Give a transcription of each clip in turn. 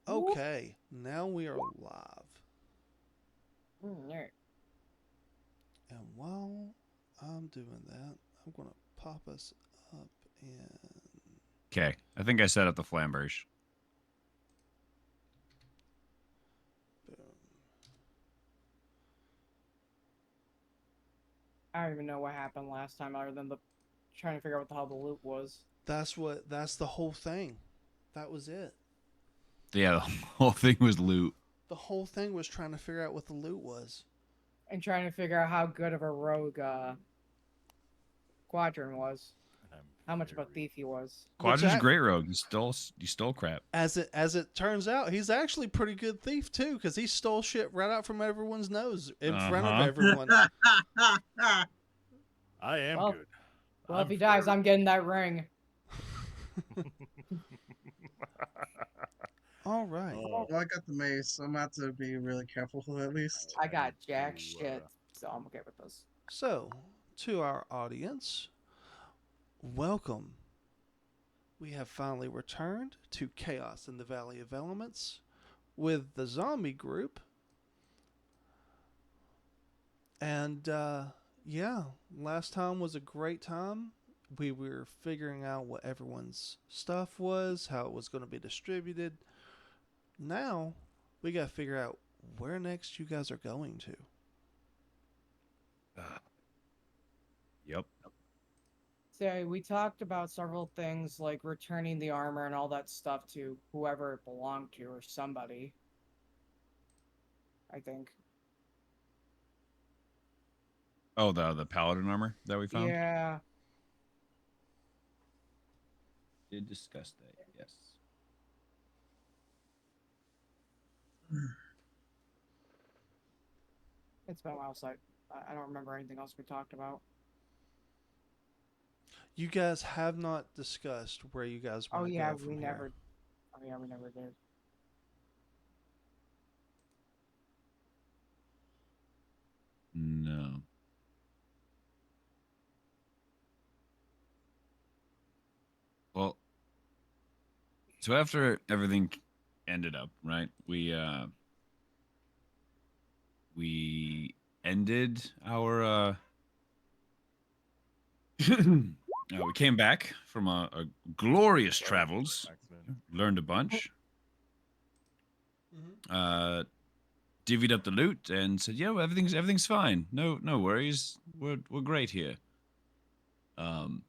Okay, now we are live. Alright. And while I'm doing that, I'm going to pop us up in. Okay, I think I set up the flamberge. Boom. I don't even know what happened last time other than the trying to figure out what the hell the loot was. That's the whole thing. That was it. Yeah, the whole thing was loot. The whole thing was trying to figure out what the loot was. And trying to figure out how good of a rogue Quadrant was. How much of a thief he was. Which Quadrant's a great rogue. You stole crap. as it turns out, he's actually a pretty good thief too, because he stole shit right out from everyone's nose in front of everyone. I am Well, good. Well, if I'm he dies, very I'm getting that ring. All right. Oh, Well, I got the mace, so I'm gonna have to be really careful at least. I got need jack to, shit, so I'm okay with this. So, to our audience, welcome. We have finally returned to Chaos in the Valley of Elements with the zombie group. And yeah, last time was a great time. We were figuring out what everyone's stuff was, how it was going to be distributed. Now, we got to figure out where next you guys are going to. Yep. So we talked about several things like returning the armor and all that stuff to whoever it belonged to or somebody. I think. Oh, the paladin armor that we found. Yeah. Did discuss that. Yes. It's been a while, so I don't remember anything else we talked about. You guys have not discussed where you guys Oh want to yeah, go from we here. never. Oh yeah, we never did. No. Well, so after everything ended up, right? We ended our we came back from a glorious travels. Learned a bunch. Mm-hmm. Divvied up the loot and said, "Yeah, well, everything's fine. No worries. We're great here." Um,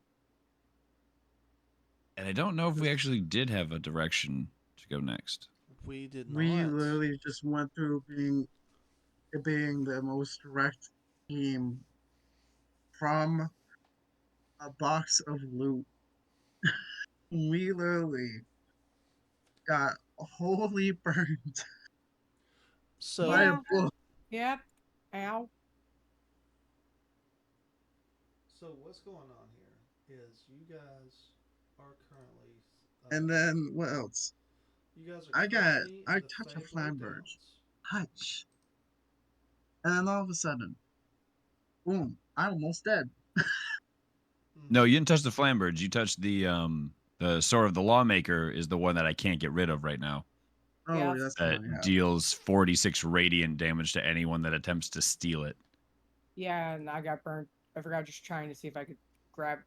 and I don't know if we actually did have a direction to go next. We did We not. literally just went through being the most direct team from a box of loot. We literally got wholly burned by a So, Yeah. book. Yep. Ow. so what's going on here is you guys are currently, And then what else? you guys are I currently in the touch a Fable flamberge. Downs. Touch. And then all of a sudden, boom, I'm almost dead. No, Mm-hmm. you didn't touch the flamberge. You touched the sword of the lawmaker is the one that I can't get rid of right now. Oh, Yes. that's the one I That have. deals 46 radiant damage to anyone that attempts to steal it. Yeah, and I got burnt. I forgot just trying to see if I could grab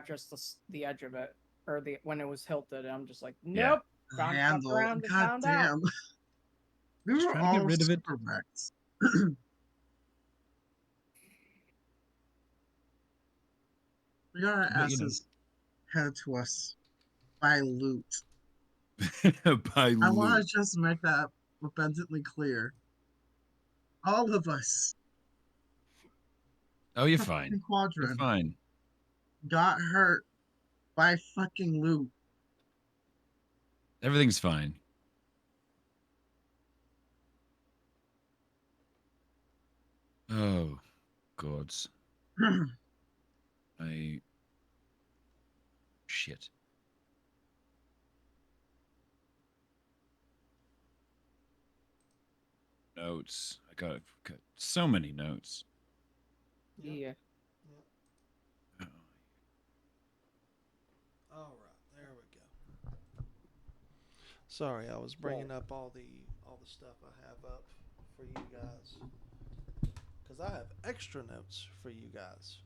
just the edge of it or the when it was hilted. And I'm just like, Yeah. nope. The Found fuck handle. around and God found out. damn. We Just were trying to get all rid of it. super wrecked. We got our But you know, asses handed to us by loot. by I want loot. to just make that abundantly clear. All of us, Oh, you're except fine. fucking You're Quadrant, fine. got hurt by fucking loot. Everything's fine. Oh, gods. I shit. Notes. I got so many notes. Yep. Yeah. Yep. All right. There we go. Sorry, I was bringing up all the stuff I have up for you guys because I have extra notes for you guys.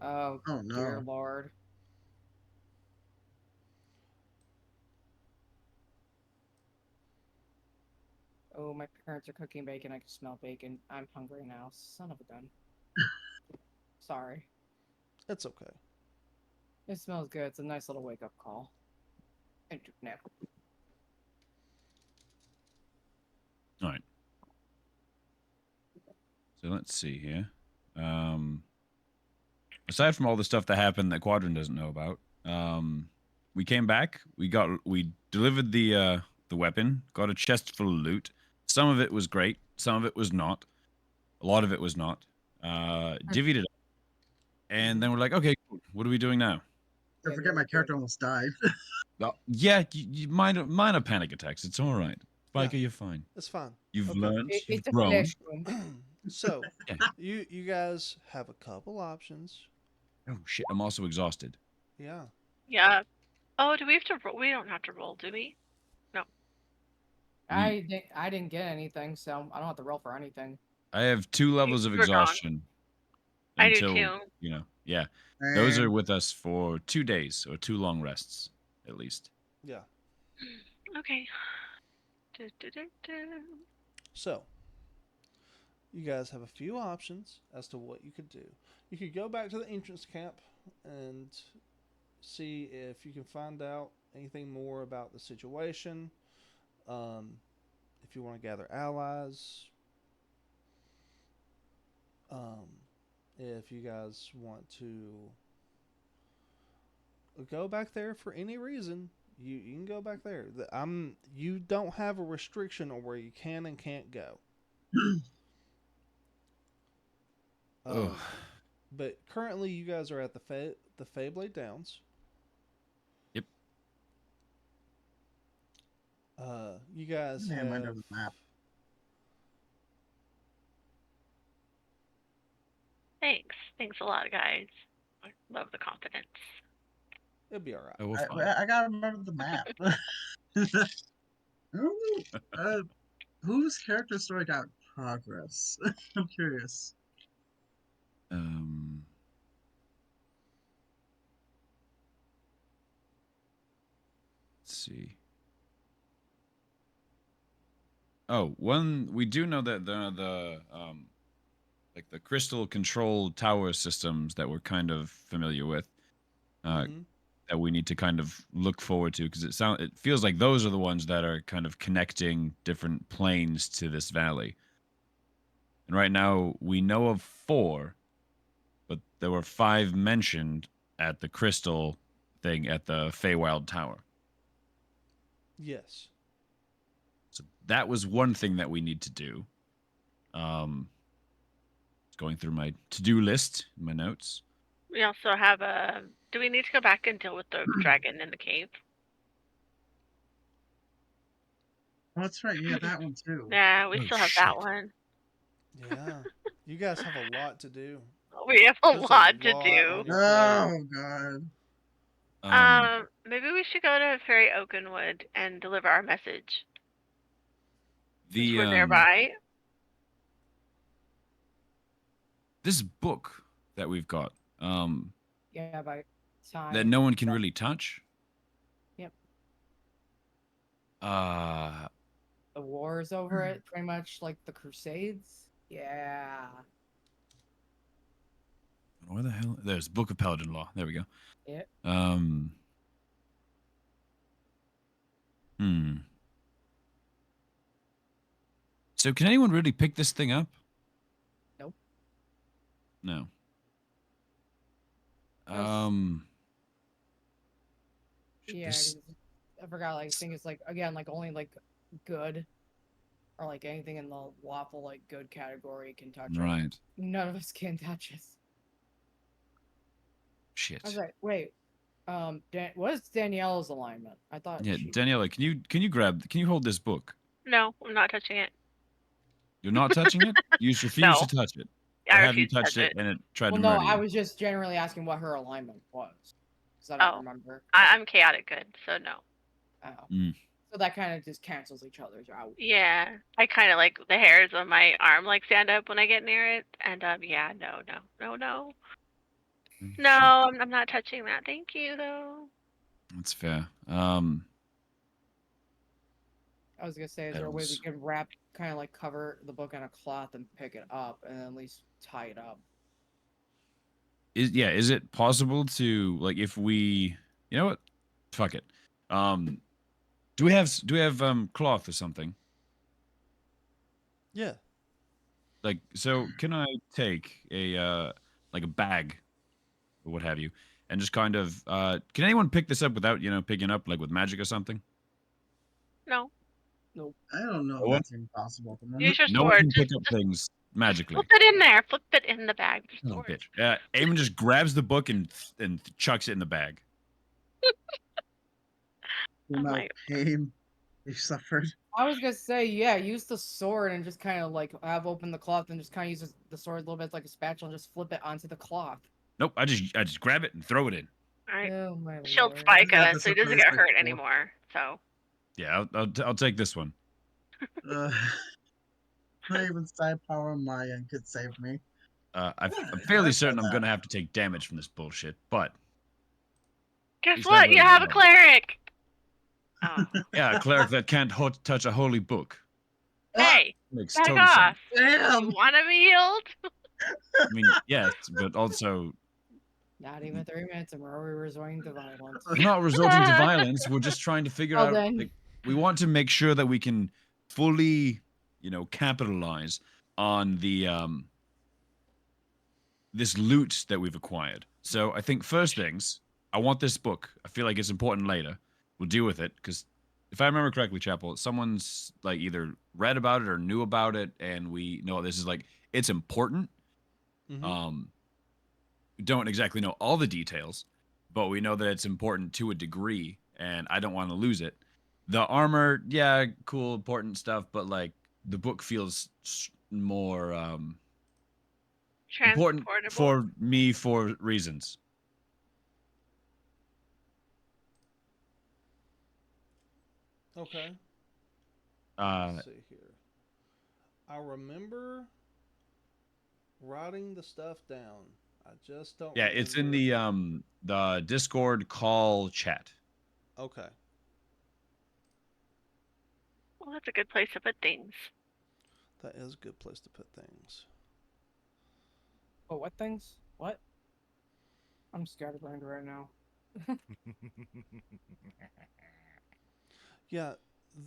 Oh, Oh dear no. Lord. Oh, my parents are cooking bacon. I can smell bacon. I'm hungry now. Son of a gun. Sorry. It's okay. It smells good. It's a nice little wake up call. And nap. All right. So let's see here. Um, aside from all the stuff that happened that Quadrant doesn't know about, we came back. We delivered the weapon. Got a chest full of loot. Some of it was great. Some of it was not. A lot of it was not. Divvied it up, and then we're like, okay, cool. What are we doing now? I Yeah, forget my character almost died. Well, yeah, you minor panic attacks. It's all right, Yeah, Spiker. You're fine. it's fine. You've Okay. learned. You've It's a grown. fish room. So, Yeah. you guys have a couple options. Oh shit! I'm also exhausted. Yeah. Yeah. Oh, do we have to roll? We don't have to roll, do we? No. We. I didn't get anything, so I don't have to roll for anything. I have 2 levels of You were gone. exhaustion I do until too. Yeah. Those are And with us for 2 days or 2 long rests, at least. Yeah. Okay. Du, du, du, du. So, you guys have a few options as to what you could do. You could go back to the entrance camp and see if you can find out anything more about the situation. If you want to gather allies, um, if you guys want to go back there for any reason, you can go back there. You don't have a restriction on where you can and can't go. Oh. But currently, you guys are at the Fayblade Downs. Yep. You guys yeah, I might have have the map. Thanks. Thanks a lot, guys. I love the confidence. it'll be all right. Oh, we're fine. I gotta remember the map. Ooh, whose character story got progress? I'm curious. Um let's see. Oh, one we do know that the like the crystal control tower systems that we're kind of familiar with, Mhm. that we need to kind of look forward to, because it feels like those are the ones that are kind of connecting different planes to this valley. And right now we know of 4, but there were 5 mentioned at the crystal thing at the Feywild Tower. Yes. So that was one thing that we need to do. Going through my to-do list, my notes. We also have a. Do we need to go back and deal with the dragon in the cave? Oh, that's right. Yeah, that one too. Nah, we Oh, still have that shit. one. Yeah. You guys have a lot to do. We have a There's lot to lot do. on your plate. Oh god. Maybe we should go to Fairy Oakenwood and deliver our message. Since The we're nearby. this book that we've got, Yeah, by time. that no one can really touch. Yep. Uh, The war's over it, pretty much like the Crusades. Yeah. where the hell? There's Book of Paladin Law. There we go. Yeah. So can anyone really pick this thing up? Nope. No. Yes. Shit, Yeah, this- 'cause I forgot. Like, I think it's like again, like only like good, or like anything in the lawful like good category can touch it. right. None of us can touch it. Shit. I was like, wait, what is Danielle's alignment? I thought. Yeah, she... Daniela, can you hold this book? No, I'm not touching it. You're not touching it? You refuse No. to touch it. I Or have you refuse to touched touch it and it tried Well, to no, murder you? I was just generally asking what her alignment was, because I don't Oh. remember. I'm chaotic good, so no. Oh. So that kind of just cancels each other's out. Yeah, I kind of like the hairs on my arm like stand up when I get near it, and yeah, no, no, no, no, no, Shit, I'm not touching that. Thank you though. that's fair. I was gonna say, is there a way we Petals. can wrap, kind of like cover the book in a cloth and pick it up, and at least tie it up? Is it possible to like if we, you know what? Fuck it. Um, do we have cloth or something? Yeah. Like, so can I take a like a bag or what have you, and just kind of can anyone pick this up without picking up like with magic or something? No, Nope. I don't know No if one, that's impossible at the use moment. your no one sword. can pick up Just things flip magically. it in there. Flip it in the bag. Your Son of a sword. bitch. Eamon just grabs the book and chucks it in the bag. The Oh amount my. of pain you suffered. I was gonna say, yeah, use the sword and just kind of like have open the cloth and just kind of use the sword a little bit like a spatula and just flip it onto the cloth. Nope, I just grab it and throw it in. All right. Oh my Shield lord. I've had Spika, this so he doesn't replaced get like hurt 4. anymore. So Yeah, I'll take this one. Uh, not even side power on my end could save me. I'm Yeah, fairly I've certain done I'm that. gonna have to take damage from this bullshit, but guess he's not what? You really have a wrong. cleric. Oh, Yeah, a cleric that can't touch a holy book Ah, hey, makes back total sense. off. damn! You want to be healed? I mean, yes, but also Not even 3 minutes and we're already resorting to violence. we're not resorting to violence. We're just trying to figure Well out. then. Like, we want to make sure that we can fully, capitalize on the this loot that we've acquired. So I think first things, I want this book. I feel like it's important later. We'll deal with it because if I remember correctly, Chapel, someone's like either read about it or knew about it, and we know this is like it's important. Mm-hmm. We don't exactly know all the details, but we know that it's important to a degree, and I don't want to lose it. The armor, yeah, cool, important stuff, but like the book feels more important Transportable. for me for reasons. Okay. Uh, Let's see here. I remember writing the stuff down. I just don't yeah, it's in remember. the Discord call chat. Okay. Well, that's a good place to put things. That is a good place to put things. Oh, what things? What? I'm scatterbrained right now. Yeah,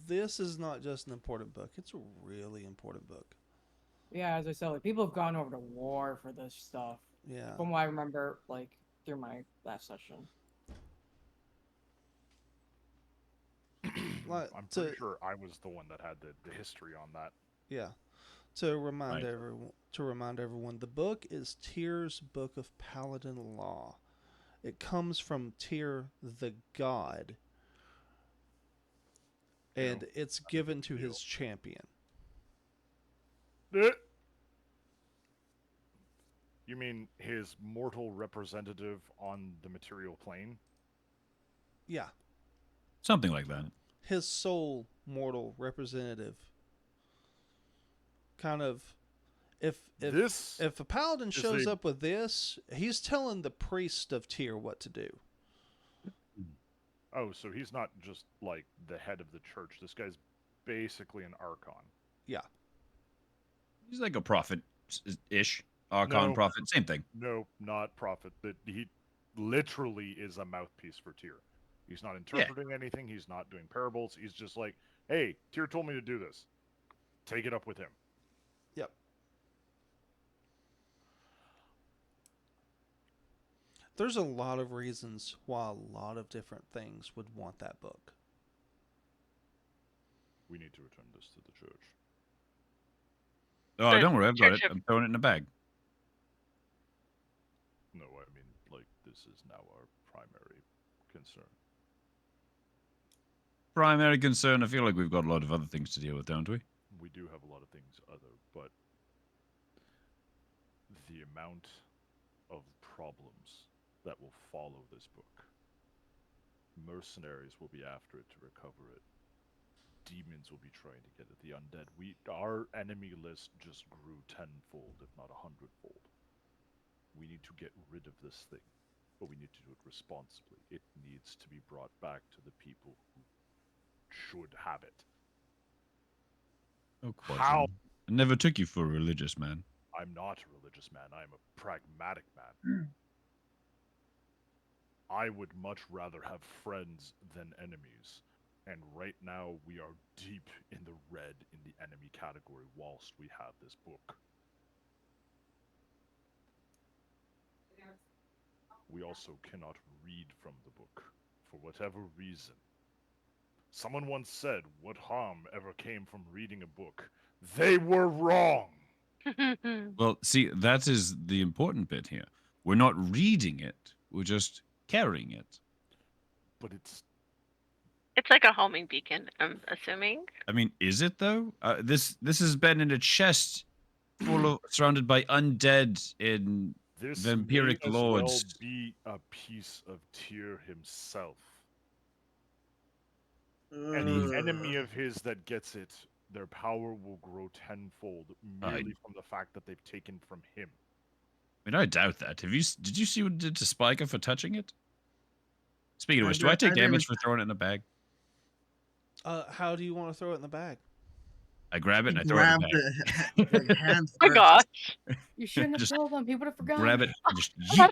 this is not just an important book. It's a really important book. Yeah, as I said, like people have gone over to war for this stuff. Yeah. From what I remember, like through my last session. Like I'm to pretty sure I was the one that had the history on that. yeah. To remind Right. everyone, the book is Tyr's Book of Paladin Law. It comes from Tyr the god, and it's given to his champion. You mean his mortal representative on the material plane? Yeah, Something like that. his sole mortal representative. Kind of, if This if a paladin is shows a- up with this, he's telling the priest of Tyr what to do. Oh, so he's not just like the head of the church. This guy's basically an archon. Yeah, He's like a prophet ish. Archon No. prophet, same thing. No, not prophet. That he literally is a mouthpiece for Tyr. He's not interpreting anything. He's not doing parables. He's just like, hey, Tyr told me to do this. Take it up with him. yep. There's a lot of reasons why a lot of different things would want that book. We need to return this to the church. Oh, The don't worry, I've got it. Church of- I'm throwing it in a bag. No, I mean, like, this is now our primary concern. Primary concern. I feel like we've got a lot of other things to deal with, don't we? We do have a lot of things other, but the amount of problems that will follow this book. Mercenaries will be after it to recover it. humans will be trying to get at the undead. Our enemy list just grew tenfold, if not 100-fold. We need to get rid of this thing, but we need to do it responsibly. It needs to be brought back to the people who should have it. Oh, How? Quadrin. I never took you for a religious man. I'm not a religious man. I'm a pragmatic man. I would much rather have friends than enemies. And right now, we are deep in the red in the enemy category whilst we have this book. We also cannot read from the book, for whatever reason. Someone once said, what harm ever came from reading a book? They were wrong! Well, see, that is the important bit here. We're not reading it, we're just carrying it. But it's... It's like a homing beacon, I'm assuming. I mean, is it though? This has been in a chest full of surrounded by undead in This vampiric may as lords. well be a piece of Tyr himself. Any enemy of his that gets it, their power will grow tenfold merely from the fact that they've taken from him. I mean, I doubt that. Did you see what it did to Spiker for touching it? Speaking of I which, do- do I I take didn't damage for throwing it in a bag? How do you want to throw it in the bag? I grab it and I He throw it in grabbed the bag. it like, hand Oh my first. gosh. You shouldn't have Just told him. He would have forgotten. Grab it and just yeet.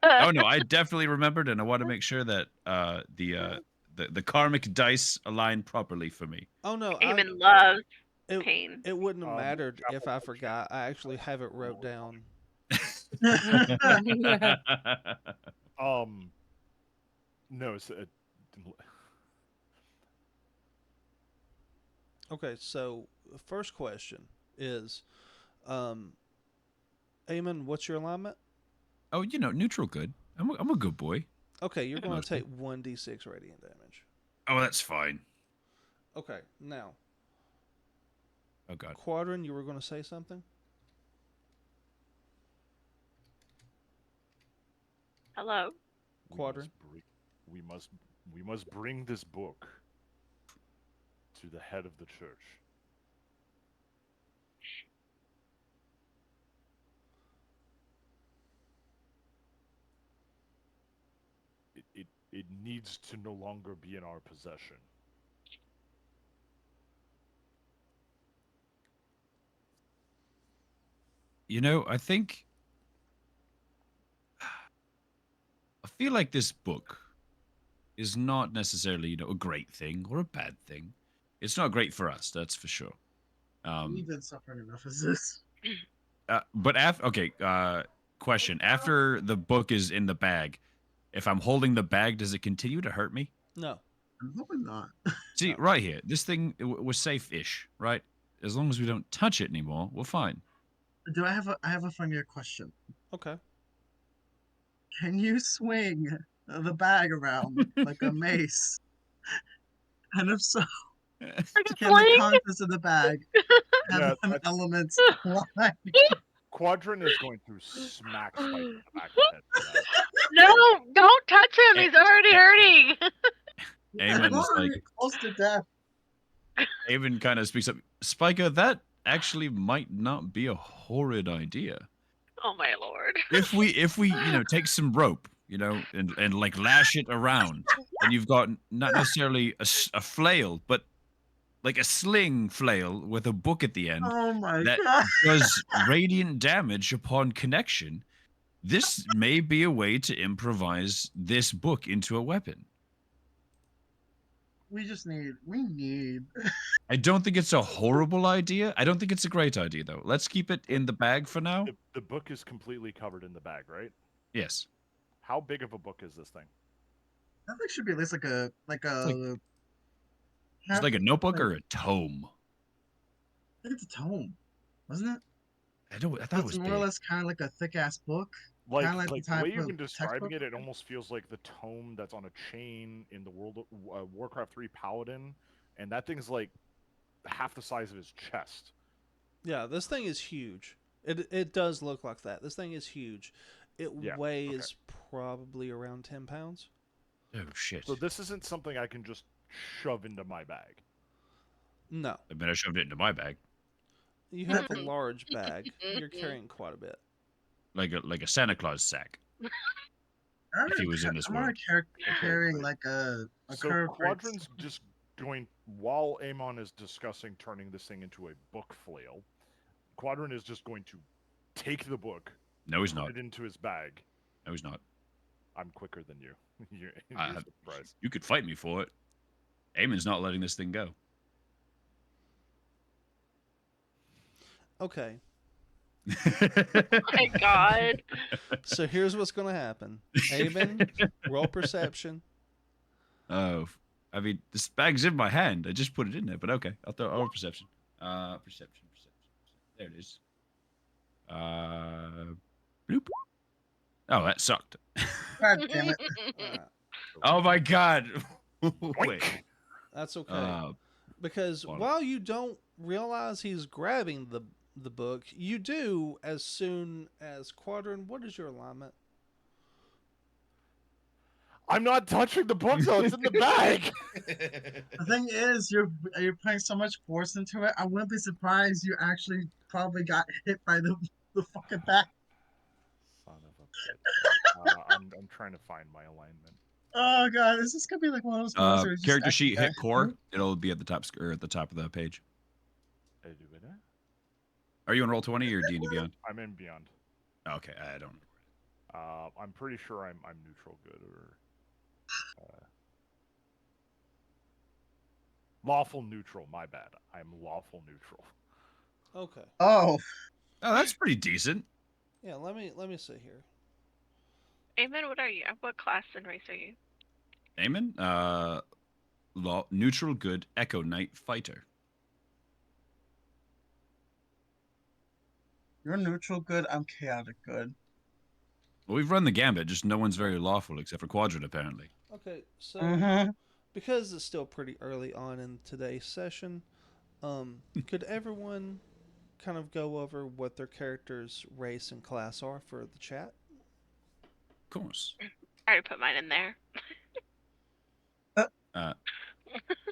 Oh no, I definitely remembered, and I want to make sure that the karmic dice align properly for me. Oh no, Eamon loves it, pain. it wouldn't have mattered if I Chapel forgot. I actually have it wrote down. No, it's... Okay, so the first question is, Eamon, what's your alignment? Oh, neutral good. I'm a good boy. Okay, you're going to Mostly. take 1d6 radiant damage. Oh, that's fine. Okay, now, Oh god. Quadrin, you were going to say something? Hello? Quadrant. We must bring this book to the head of the church. It needs to no longer be in our possession. I think I feel like this book is not necessarily, a great thing or a bad thing. It's not great for us, that's for sure. We've been suffering enough as this. But question. After the book is in the bag, if I'm holding the bag, does it continue to hurt me? No. I'm hoping not. See, No. right here, this thing was safe-ish, right? As long as we don't touch it anymore, we're fine. I have a funnier question. Okay. Can you swing the bag around like a mace? And if so, Like a can the sling? contents of the bag have Yeah, an that's- element line? Quadrant is going to smack Spike in the back of the head for that. No, don't touch him. He's already hurting. Eamon's I'm already like- close to death. Avon kind of speaks up. Spiker, that actually might not be a horrid idea. Oh my lord. If we take some rope, and like lash it around, and you've got not necessarily a flail, but like a sling flail with a book at the end Oh my that god. does radiant damage upon connection, this may be a way to improvise this book into a weapon. We need. I don't think it's a horrible idea. I don't think it's a great idea, though. Let's keep it in the bag for now. The book is completely covered in the bag, right? Yes. How big of a book is this thing? I think it should be at least like a It's like a notebook or a tome. I think it's a tome, wasn't it? I thought it It's was more or big. less kind of like a thick ass book. Like Kinda like the the type way you've of been describing textbook? it, it almost feels like the tome that's on a chain in the World of, Warcraft 3 Paladin, and that thing's like half the size of his chest. Yeah, this thing is huge. It does look like that. This thing is huge. It Yeah, weighs probably around 10 pounds. Oh shit. So this isn't something I can just shove into my bag. No, I mean, I shoved it into my bag, you have a large bag. You're carrying quite a bit. like a Santa Claus sack. I'm If he was in this I'm already world. carrying wait. like a So curve break. Quadrin's just going while Amon is discussing turning this thing into a book flail. Quadrin is just going to take the book, No, he's put not. it into his bag. No, he's not. I'm quicker than you. you're I- surprised. You could fight me for it. Eamon's not letting this thing go. Okay, My God. so here's what's gonna happen. Amen. Roll perception. Oh, I mean, this bag's in my hand. I just put it in there, but okay. I'll roll perception. Perception. There it is. Bloop. Oh, that sucked. God damn it. All right, Oh my god. Wait. that's okay. Because Hold on. while you don't realize he's grabbing the book, you do as soon as Quadrant. What is your alignment? I'm not touching the book though. It's in the bag. The thing is, you're putting so much force into it. I wouldn't be surprised you actually probably got hit by the fucking back. Son of a bitch. I'm trying to find my alignment. Oh god, is this gonna be like one of those ones where it's just Character actually sheet got hit core. It'll be at the top or at the top of the page. Are you on roll 20 or D&D Beyond? I'm in Beyond. Okay, I don't know. I'm pretty sure I'm neutral good or lawful neutral. My bad. I'm lawful neutral. Okay. Oh, Oh, that's pretty decent. Yeah. Let me see here. Amen, what are you? What class and race are you? Eamon, neutral good Echo Knight fighter. you're neutral good. I'm chaotic good. Well, we've run the gambit. Just no one's very lawful except for Quadrant, apparently. Okay. So Mm-hmm. because it's still pretty early on in today's session, could everyone kind of go over what their character's race and class are for the chat? Of course. I already put mine in there.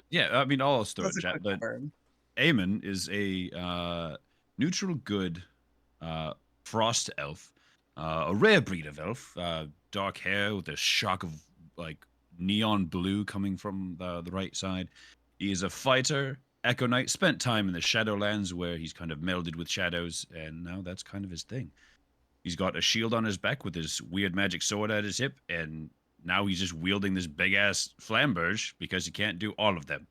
Yeah, I mean, I'll throw it That's in a chat. quick But burn. Eamon is a neutral good frost elf, a rare breed of elf, dark hair with a shock of like neon blue coming from the right side. He is a fighter, Echo Knight, spent time in the Shadowlands where he's kind of melded with shadows, and now that's kind of his thing. He's got a shield on his back with his weird magic sword at his hip, and now he's just wielding this big ass flamberge because he can't do all of them.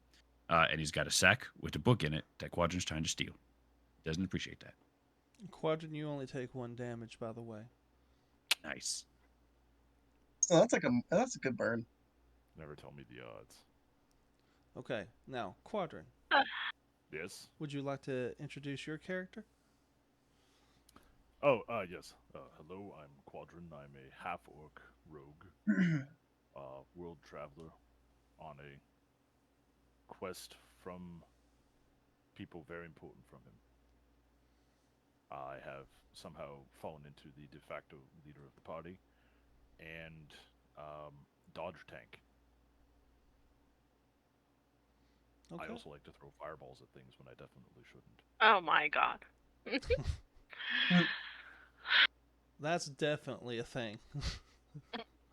And he's got a sack with a book in it that Quadrant's trying to steal. Doesn't appreciate that. Quadrant, you only take 1 damage, by the way. Nice. So that's a good burn. Never tell me the odds. Okay. Now, Quadrant, Yes. would you like to introduce your character? Oh, yes. Hello, I'm Quadrin. I'm a half-orc rogue, world traveler on a quest from people very important from him. I have somehow fallen into the de facto leader of the party and dodge tank. Okay. I also like to throw fireballs at things when I definitely shouldn't. Oh my God. That's definitely a thing.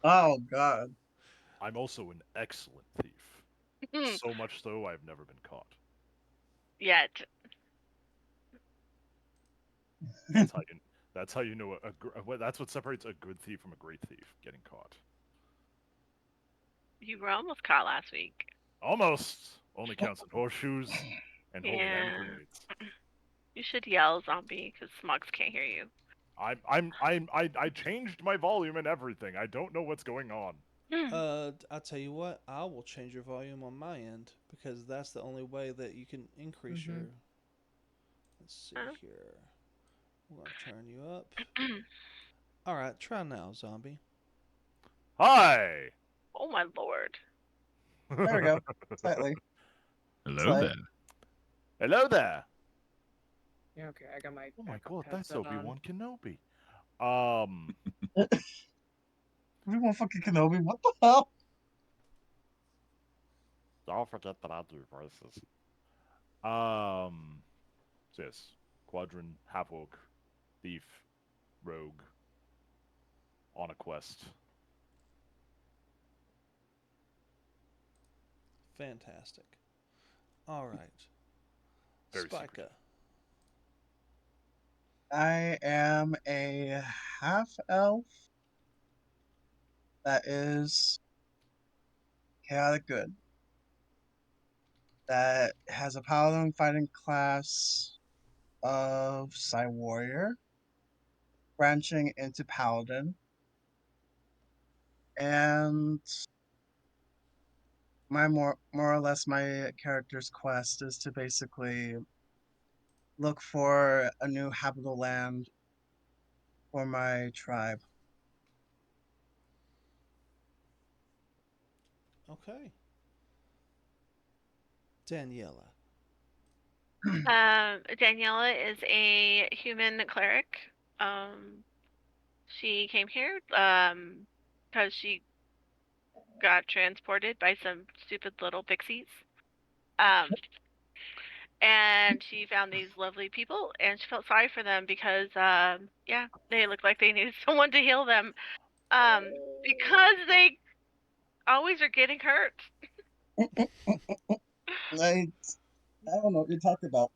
Oh god. I'm also an excellent thief. So much so, I've never been caught. Yet. That's how you know that's what separates a good thief from a great thief. Getting caught. You were almost caught last week. Almost. Only counts in horseshoes and holy hand Yeah. grenades. You should yell, zombie, because Smugs can't hear you. I changed my volume and everything. I don't know what's going on. I'll tell you what, I will change your volume on my end because that's the only way that you can increase Mhm. your. Let's see here. We're gonna turn you up. All right, try now, zombie. Hi. Oh my lord. There we go. Slightly. Hello Sorry. there. Hello there. Yeah, okay, I got my. Oh my backup god, that's headset on. Obi-Wan Kenobi. Everyone fucking Kenobi. What the hell? Don't forget that I do voices. So yes, Quadrant, half-orc, thief, rogue, on a quest. Fantastic. All right. Very Spica. secretive. I am a half elf that is chaotic good. That has a paladin fighting class of Psy Warrior, branching into Paladin. And my more or less my character's quest is to basically look for a new habitable land for my tribe. Okay. Daniela. Daniela is a human cleric. She came here because she got transported by some stupid little pixies. Um, and she found these lovely people, and she felt sorry for them because, yeah, they looked like they needed someone to heal them. Because they always are getting hurt. I don't know what you're talking about.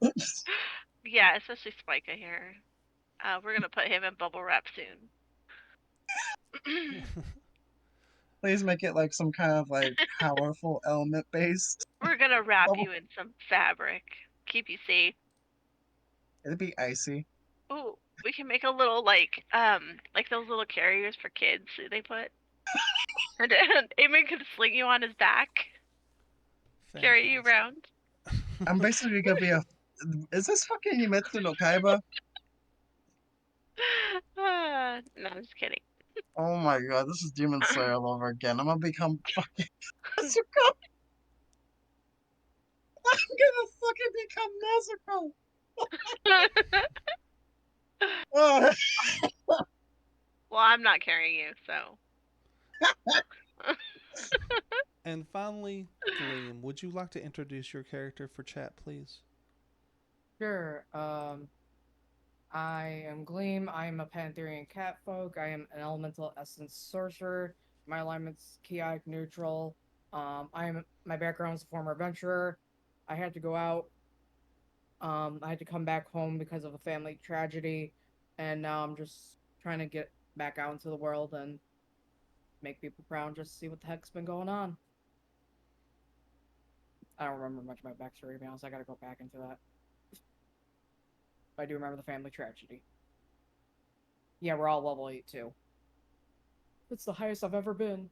Yeah, especially Spica here. We're gonna put him in bubble wrap soon. Please make it like some kind of like powerful element based. We're gonna wrap Bubble. you in some fabric, keep you safe. It'd be icy. Ooh, we can make a little like those little carriers for kids that they put. And Eamon could sling you on his back, carry you Fantastic. around. I'm basically gonna be a. Is this fucking Yumetsu no Kaiba? No, I'm just kidding. Oh my god, this is Demon Slayer all over again. I'm gonna become fucking Nezuko. I'm gonna fucking become Nezuko. Oh, Well, I'm not carrying you, so. And finally, Gleam, would you like to introduce your character for chat, please? Sure. I am Gleam. I am a Pantherian catfolk. I am an elemental essence sorcerer. My alignment's chaotic neutral. My background is a former adventurer. I had to go out. I had to come back home because of a family tragedy, and now I'm just trying to get back out into the world and make people proud. Just see what the heck's been going on. I don't remember much of my backstory, to be honest. I gotta go back into that. But I do remember the family tragedy. Yeah, we're all level 8 too. It's the highest I've ever been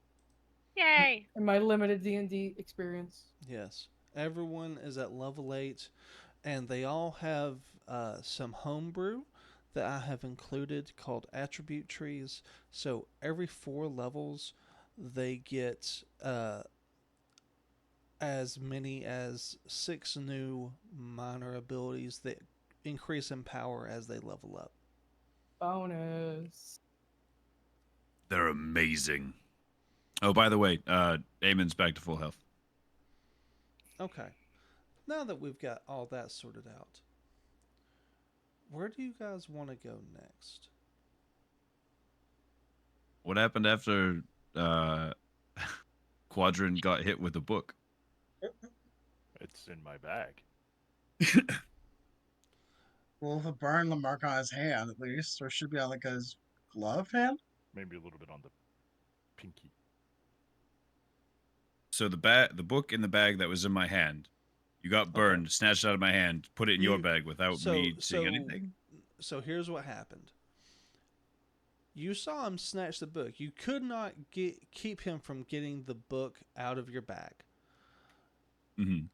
Yay! in my limited D&D experience. Yes. Everyone is at level 8, and they all have some homebrew that I have included called attribute trees. So every 4 levels, they get as many as 6 new minor abilities that increase in power as they level up. Bonus. They're amazing. Oh, by the way, Eamon's back to full health. Okay. Now that we've got all that sorted out, where do you guys want to go next? What happened after Quadrant got hit with a book? It's in my bag. well, if a burn the mark on his hand at least, or should be on like his glove hand. Maybe a little bit on the pinky. So the book in the bag that was in my hand, you got Okay. burned, snatched out of my hand, put it in your You- bag without So me seeing so anything. so here's what happened. You saw him snatch the book. You could not keep him from getting the book out of your bag. Mm-hmm.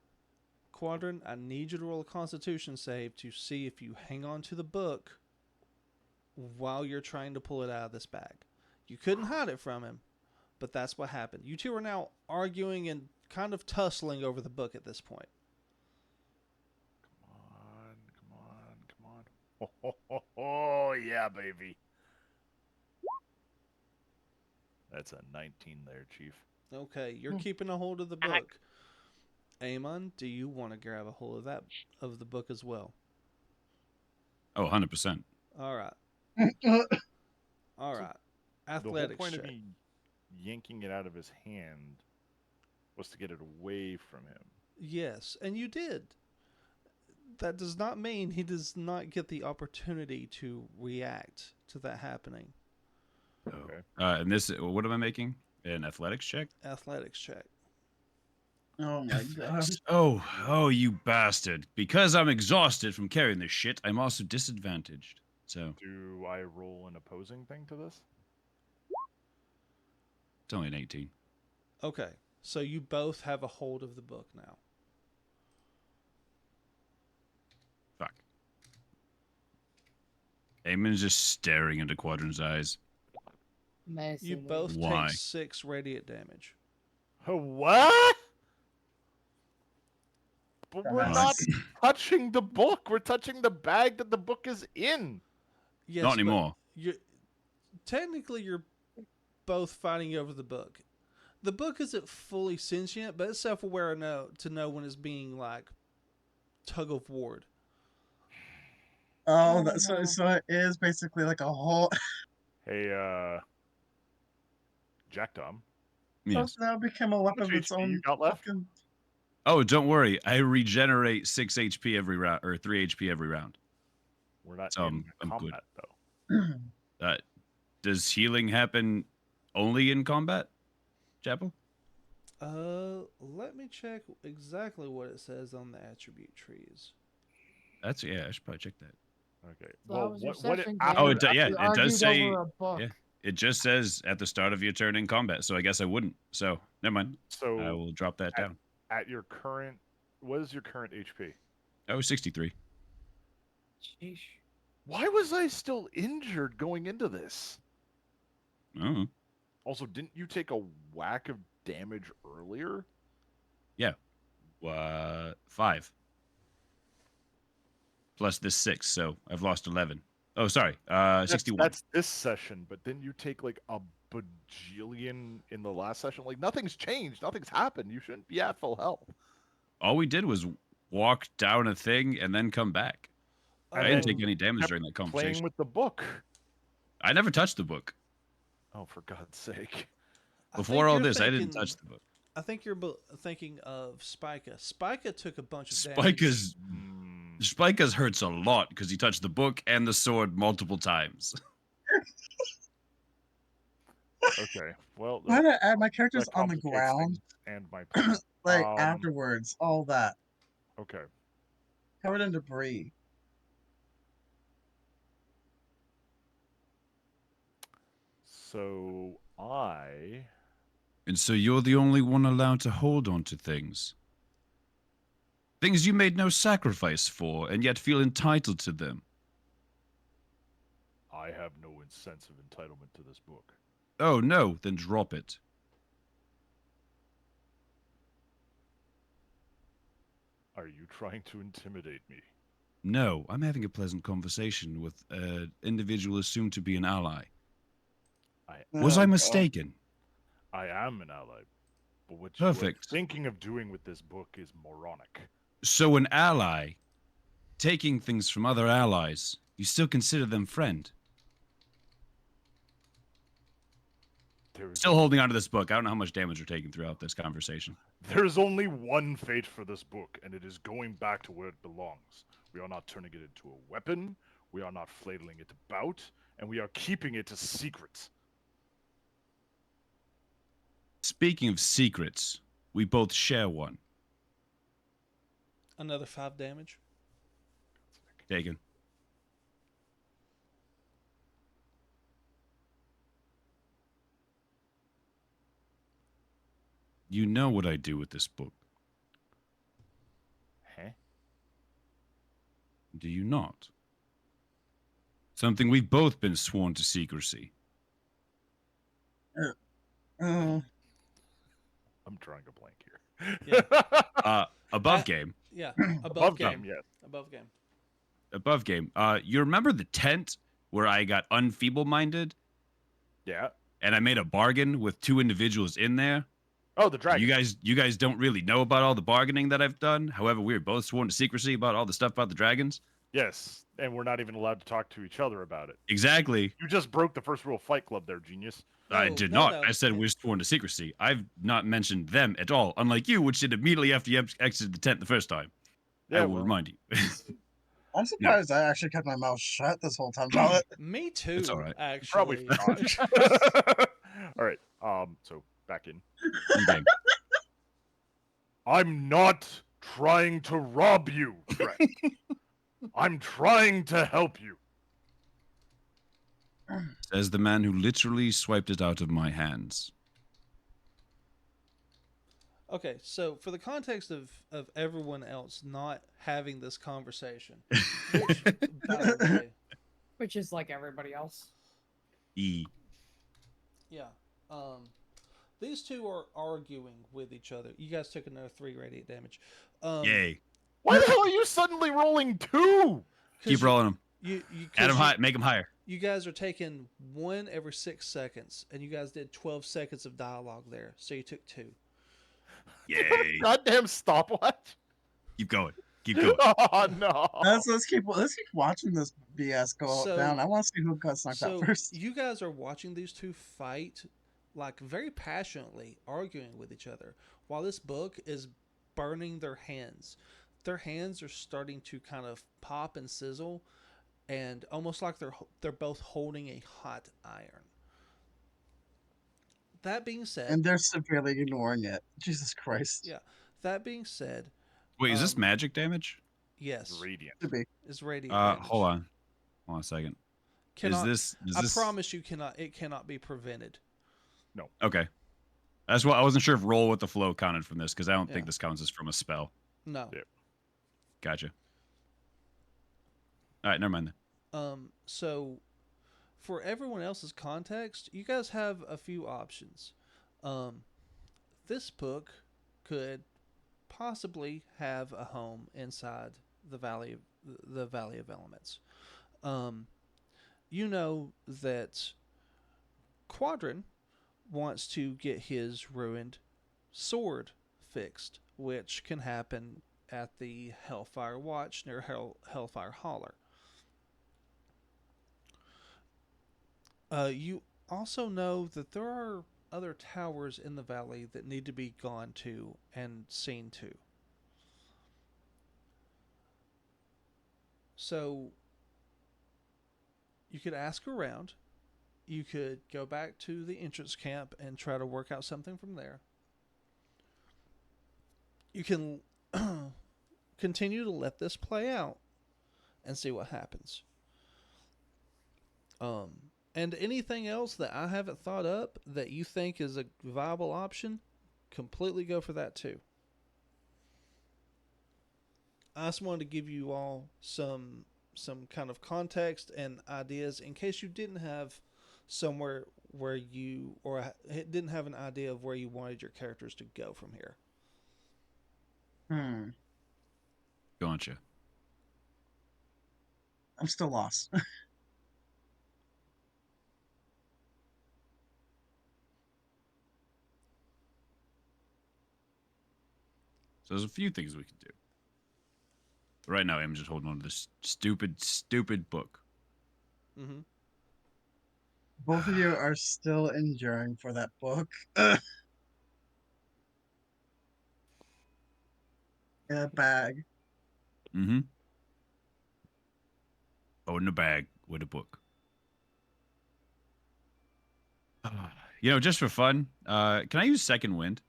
Quadrant, I need you to roll a Constitution save to see if you hang on to the book while you're trying to pull it out of this bag. You couldn't hide it from him, but that's what happened. You two are now arguing and kind of tussling over the book at this point. Come on. Oh, yeah, baby. That's a 19 there, Chief. Okay, you're keeping a hold of the book. Amon, do you want to grab a hold of the book as well? Oh, 100%. All right. All So, right. The whole Athletics point check. of me yanking it out of his hand was to get it away from him. Yes, and you did. That does not mean he does not get the opportunity to react to that happening. Okay. And this, what am I making? An athletics check? Athletics check. Oh my gosh. Oh, you bastard. Because I'm exhausted from carrying this shit, I'm also disadvantaged. So, Do I roll an opposing thing to this? it's only an 18. Okay, so you both have a hold of the book now. Fuck. Eamon's just staring into Quadrant's eyes. You Menacingly. both Why? take 6 radiant damage. What? But we're Dumbass. not touching the book. We're touching the bag that the book is in. Yes, Not but anymore. technically, you're both fighting over the book. The book isn't fully sentient, but it's self-aware enough to know when it's being like tug of war. Oh, Oh, so no. so it is basically like a whole. Hey, Jack Dom. Yes. Now become a How weapon much of its HP own. you got left? Fucking... Oh, don't worry. I regenerate 6 HP every round, or 3 HP every round. We're not So in I'm good. combat though. Does healing happen only in combat, Chapel? Let me check exactly what it says on the attribute trees. I should probably check that. Okay. So Well, how was your what session, after, Oh, Dan? yeah, We it does argued say. over a book. Yeah, it just says at the start of your turn in combat. So I guess I wouldn't. So never mind. So I will drop that down. at your current, what is your current HP? Oh, 63. Sheesh. Why was I still injured going into this? Oh, Also, didn't you take a whack of damage earlier? 5 plus this 6, so I've lost 11. Oh, sorry, 61. That's this session, but then you take like a bajillion in the last session. Like nothing's changed, nothing's happened. You shouldn't be at full health. All we did was walk down a thing and then come back. And I didn't then take any damage kept during that Playing conversation. with the book. I never touched the book. Oh, for God's sake! Before all this, I didn't touch the book. I think you're thinking of Spica. Spica took a bunch of damage. Spica's hurts a lot because he touched the book and the sword multiple times. Okay, well, Why did I add my that character's on the complicates ground? things and my plan. Like afterwards, all that Okay, covered in debris. so I And so you're the only one allowed to hold on to things. Things you made no sacrifice for, and yet feel entitled to them. have no sense of entitlement to this book. Oh, no, then drop it. Are you trying to intimidate me? No, I'm having a pleasant conversation with an individual assumed to be an ally. Was I mistaken? I am an ally, but what Perfect. you are thinking of doing with this book is moronic. So an ally, taking things from other allies, you still consider them friend? Still holding on to this book. I don't know how much damage you're taking throughout this conversation. There's only one fate for this book, and it is going back to where it belongs. We are not turning it into a weapon, we are not flailing it about, and we are keeping it a secret. Speaking of secrets, we both share one. Another 5 damage. Taken. You know what I do with this book, Huh? do you not? Something we've both been sworn to secrecy. Oh, I'm drawing a blank here. Yeah. Above game. Yeah, Above game, yes. Above game. Above game. You remember the tent where I got unfeeble-minded Yeah. and I made a bargain with 2 individuals in there? Oh, the dragon. You guys don't really know about all the bargaining that I've done. However, we were both sworn to secrecy about all the stuff about the dragons. Yes, and we're not even allowed to talk to each other about it. Exactly. You just broke the first rule of Fight Club there, genius. I No, did no, not. no. I said we're sworn to secrecy. I've not mentioned them at all, unlike you, which did immediately after you exited the tent the first time. I Yeah, will well, remind you. I'm surprised I actually kept my mouth shut this whole time about it. Me too. It's all right. Actually, probably forgot. All right. So back in. Okay. I'm not trying to rob you, Trent. I'm trying to help you. Says the man who literally swiped it out of my hands. okay. So for the context of everyone else not having this conversation, which by the way, Which is like everybody else. E. yeah, these two are arguing with each other. You guys took another 3 radiant damage. Yay. Why the hell are you suddenly rolling 2? Keep rolling them. You Add them high. Make them higher. You guys are taking 1 every 6 seconds, and you guys did 12 seconds of dialogue there, so you took 2. Yay. Goddamn stopwatch. Keep going. Keep going. Oh no. Let's keep watching this BS go So- down. I want to see who got knocked So out first. you guys are watching these two fight, like very passionately, arguing with each other, while this book is burning their hands. Their hands are starting to kind of pop and sizzle, and almost like they're both holding a hot iron. That being said, And they're severely ignoring it. Jesus Christ. yeah. That being said, Wait, is this Um, magic damage? yes, Radiant. To be. is radiant damage. Hold on. Hold on a second. Cannot, Is I this promise you cannot. It cannot be prevented. okay? That's what I wasn't sure if roll with the flow counted from this because I don't think Yeah. this counts as from a spell. No. Yeah. Gotcha. All right, never mind then. So for everyone else's context, you guys have a few options. This book could possibly have a home inside the Valley of Elements. You know that Quadrin wants to get his ruined sword fixed, which can happen at the Hellfire Watch near Hellfire Holler. You also know that there are other towers in the valley that need to be gone to and seen to. So you could ask around. You could go back to the entrance camp and try to work out something from there. You can continue to let this play out and see what happens. And anything else that I haven't thought up that you think is a viable option, completely go for that too. I just wanted to give you all some kind of context and ideas in case you didn't have somewhere where you didn't have an idea of where you wanted your characters to go from here. Gotcha. I'm still lost. So there's a few things we can do. But right now, I'm just holding on to this stupid book. Mm-hmm. Both of you are still enduring for that book. In a bag. Mm-hmm. Oh, in a bag with a book. You know, just for fun, can I use Second Wind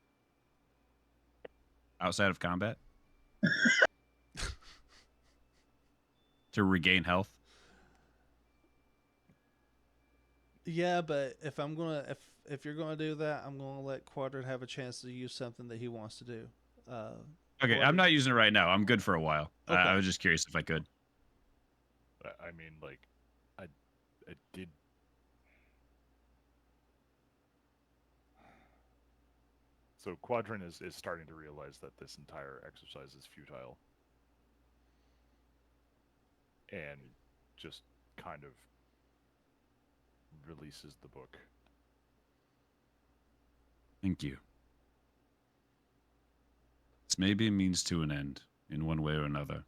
outside of combat to regain health? Yeah, but if you're gonna do that, I'm gonna let Quadrant have a chance to use something that he wants to do. Okay, I'm not using it right now. I'm good for a while. Okay. I was just curious if I could. I mean, like, I did. So Quadrant is starting to realize that this entire exercise is futile. And just kind of releases the book. Thank you. It's maybe a means to an end in one way or another.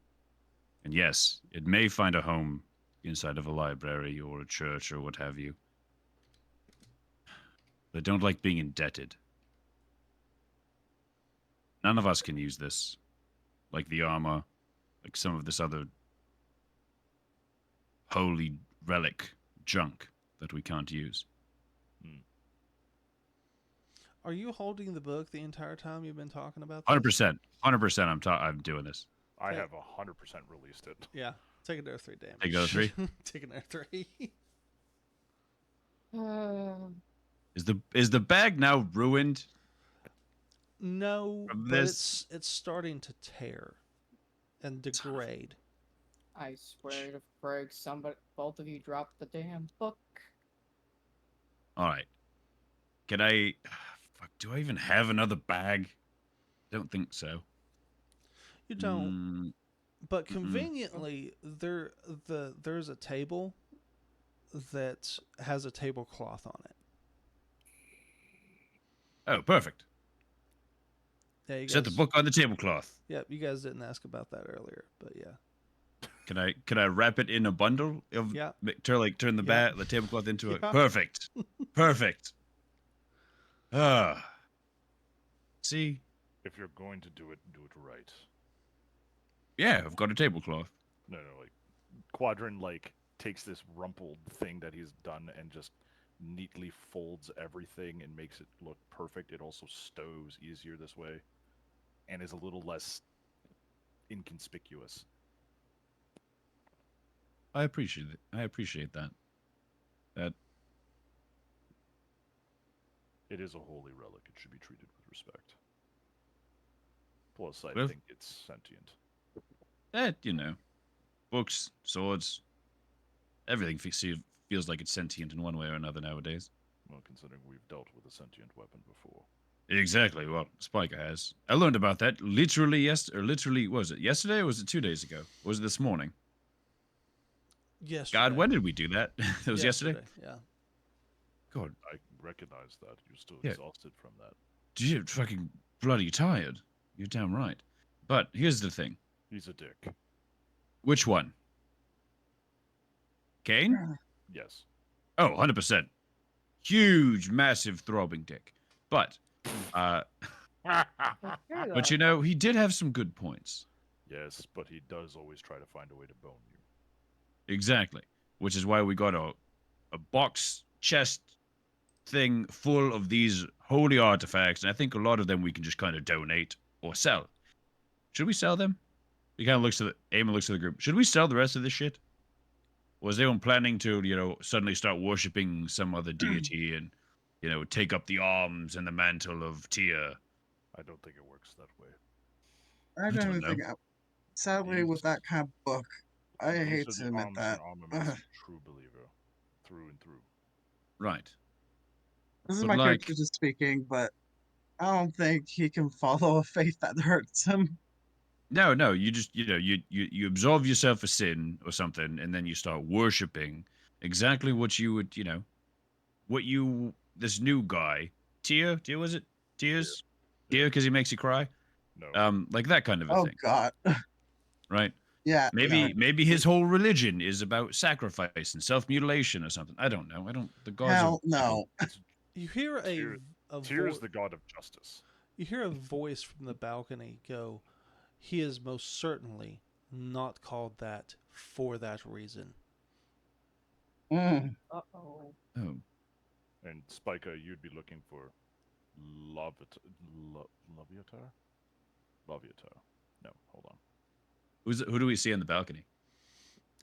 And yes, it may find a home inside of a library or a church or what have you. But I don't like being indebted. None of us can use this. Like the armor, like some of this other holy relic junk that we can't use. Are you holding the book the entire time you've been talking about this? 100%. 100% I'm doing this. I Okay. have 100% released it. Yeah. Take another 3 damage. Take another 3? Take another 3. Is the bag now ruined? No, From but this? it's starting to tear and degrade. I swear to Craig, both of you dropped the damn book. All right. Can I? Fuck. Do I even have another bag? Don't think so. You don't. Mm, But mm-mm. conveniently, there's a table that has a tablecloth on it. Oh, perfect. Yeah, you Set the guys. book on the tablecloth. Yep, you guys didn't ask about that earlier, but yeah. Can I wrap it in a bundle of Yeah. turn the Yeah. the tablecloth into it? Yeah. Perfect. Perfect. Ah. See? If you're going to do it right. Yeah, I've got a tablecloth. No, like Quadrant takes this rumpled thing that he's done and just neatly folds everything and makes it look perfect. It also stows easier this way and is a little less inconspicuous. I appreciate it. I appreciate that. That It is a holy relic. It should be treated with respect. Plus, I Well- think it's sentient. you know, books, swords, everything feels like it's sentient in one way or another nowadays. Well, considering we've dealt with a sentient weapon before. Exactly. Well, Spiker has. I learned about that literally what was it yesterday or was it 2 days ago? Or was it this morning? Yesterday. God, when did we do that? It was yesterday. Yeah. God, I recognize that. You're still Yeah. exhausted from that. you're fucking bloody tired. You're damn right. But here's the thing. He's a dick. Which one? Kane? Yes. Oh, 100%. Huge, massive, throbbing dick. But, but you know, he did have some good points. Yes, but he does always try to find a way to bone you. Exactly. Which is why we got a box chest thing full of these holy artifacts, and I think a lot of them we can just kind of donate or sell. Should we sell them? He kind of looks to Eamon looks to the group. Should we sell the rest of this shit? Was anyone planning to, suddenly start worshipping some other deity and, take up the arms and the mantle of Tia? I don't think it works that way. I don't don't know. think. Sadly, with that kind of book, I hate Those to are the admit arms that. and armaments of a true believer, through and through. Right. This is But my like- character just speaking, but I don't think he can follow a faith that hurts him. No, you just, you absolve yourself of sin or something, and then you start worshipping exactly what you would, this new guy, Tia was it? Tia, because he makes you cry? No. Like that kind of a Oh thing, God. right? Yeah. Maybe his whole religion is about sacrifice and self-mutilation or something. I don't know. The gods Hell are no. You hear Tyr is the god of justice. You hear a voice from the balcony go, "He is most certainly not called that for that reason." Mm. Uh-oh. Oh, And Spiker, you'd be looking for Laviatar? Laviatar. No, hold on. who do we see on the balcony?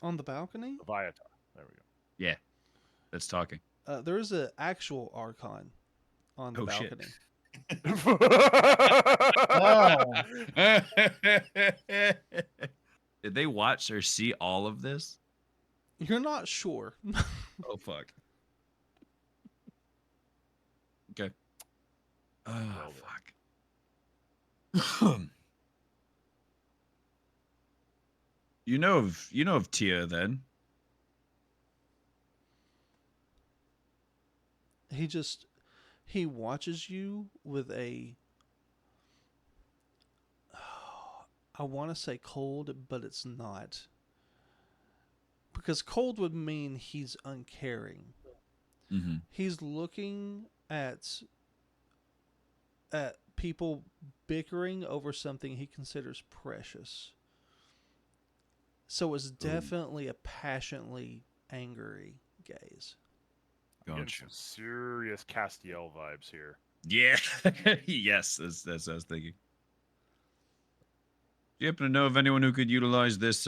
On the balcony, Leviatar. There we go. Yeah, that's talking. there is an actual archon on the Oh, shit. balcony. Oh. Did they watch or see all of this? You're not sure. Oh fuck. Okay. Oh fuck. you know of Tia then? He watches you with a I want to say cold, but it's not. Because cold would mean he's uncaring. Mm-hmm. He's looking at people bickering over something he considers precious. So it's definitely a passionately angry gaze. I'm getting Gotcha. some serious Castiel vibes here. Yeah. Yes, that's what I was thinking. Do you happen to know of anyone who could utilize this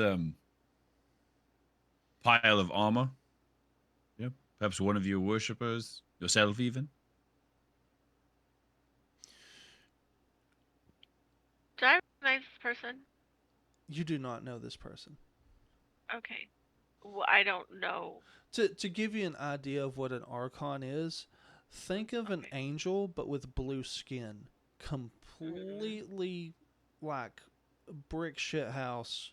pile of armor? Yep. Perhaps one of your worshippers, yourself even. Do I recognize this person? You do not know this person. Okay. Well, I don't know. To give you an idea of what an archon is, think of an Okay. angel but with blue skin, completely like brick shit house,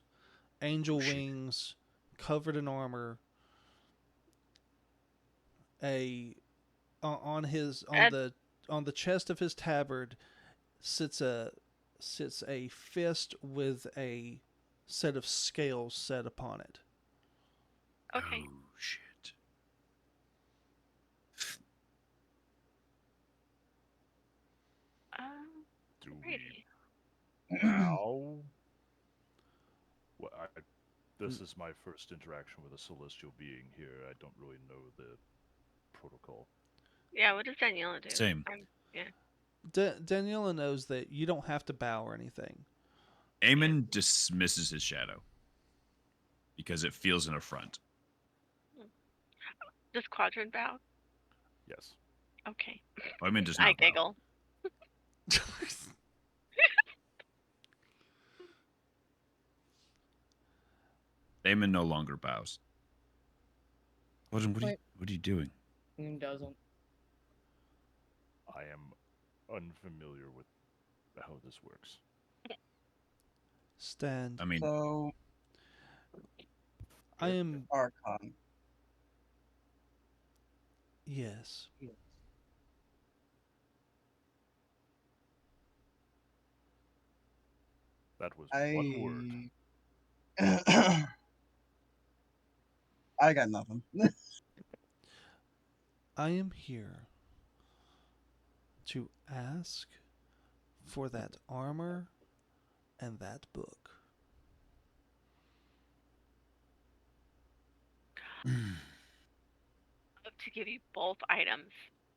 angel Shit. wings, covered in armor. A on his And on the chest of his tabard sits a fist with a set of scales set upon it. okay. Oh shit. Do Alrighty. we bow? Well, this is my first interaction with a celestial being here. I don't really know the protocol. Yeah, what does Daniela do? Same. Yeah. Daniela knows that you don't have to bow or anything. Eamon dismisses his shadow because it feels an affront. Does Quadrant bow? Yes. Okay. Eamon does I not bow. giggle. Eamon no longer bows. What are Wait. what are you doing? Doesn't. I am unfamiliar with how this works. Stand. I mean, So I am Archon. yes. That was one word. I got nothing. I am here to ask for that armor and that book. To give you both items.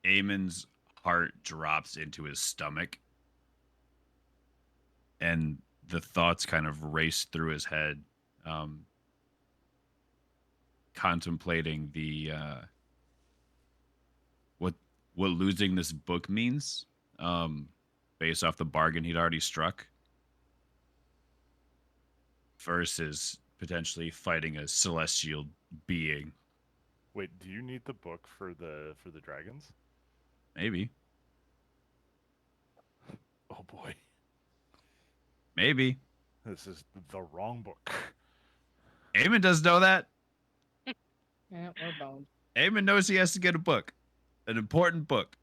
Eamon's heart drops into his stomach, and the thoughts kind of race through his head, contemplating the what losing this book means, based off the bargain he'd already struck, versus potentially fighting a celestial being. Wait, do you need the book for the dragons? Maybe, Oh boy, maybe. this is the wrong book. Eamon does know that. Yeah, we're boned. Eamon knows he has to get a book, an important book.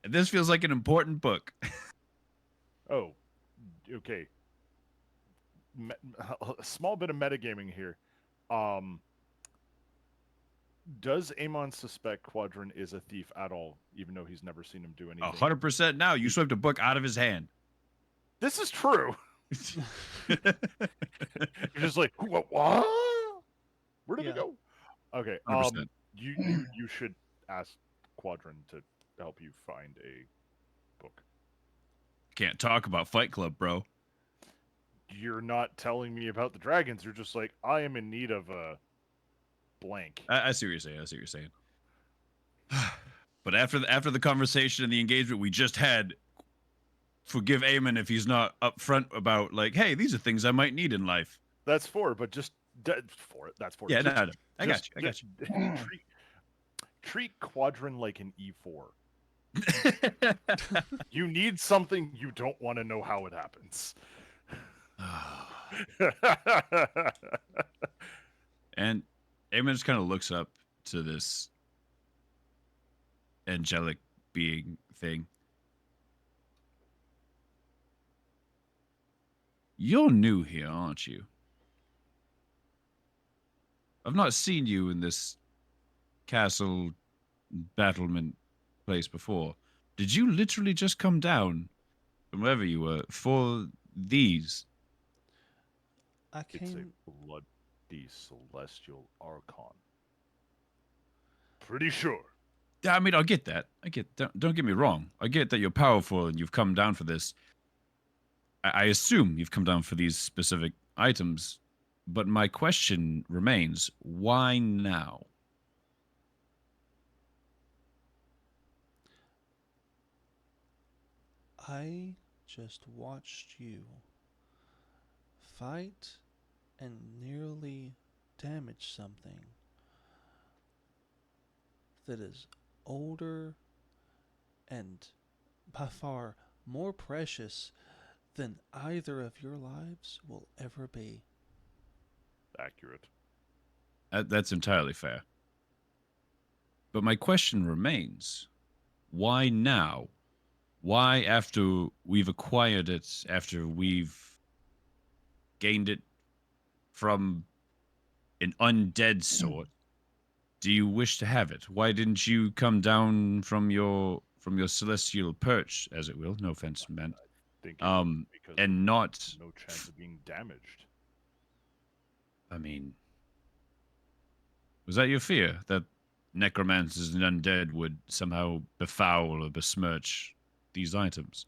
And this feels like an important book. Oh, okay. A small bit of metagaming here. Does Amon suspect Quadrant is a thief at all, even though he's never seen him do anything? 100% now. You swept a book out of his hand. This is true. You're just like, what? Where did Yeah. it go? Okay. 100%. You should ask Quadrant to help you find a book. Can't talk about Fight Club, bro. You're not telling me about the dragons. You're just like, I am in need of a blank. I see what you're saying. I see what you're saying. But after the conversation and the engagement we just had, forgive Eamon if he's not upfront about, like, hey, these are things I might need in life. That's for, but just for it. That's for Yeah, it. no. I got you. Treat Quadrant like an E4. I got you. You need something, you don't want to know how it happens. And Eamon just kind of looks up to this angelic being thing. You're new here, aren't you? I've not seen you in this castle battlement place before. Did you literally just come down from wherever you were for these? I It's a came. bloody celestial archon. Pretty sure. I mean, I get that. Don't get me wrong. I get that you're powerful and you've come down for this. I assume you've come down for these specific items, but my question remains: why now? I just watched you fight and nearly damage something that is older and by far more precious than either of your lives will ever be. Accurate. That's entirely fair. But my question remains: why now? Why, after we've acquired it, after we've gained it from an undead sort, do you wish to have it? Why didn't you come down from your celestial perch, as it will? No offense meant. Think it was because And we not. had no chance of being damaged. I mean, was that your fear that necromancers and undead would somehow befoul or besmirch these items?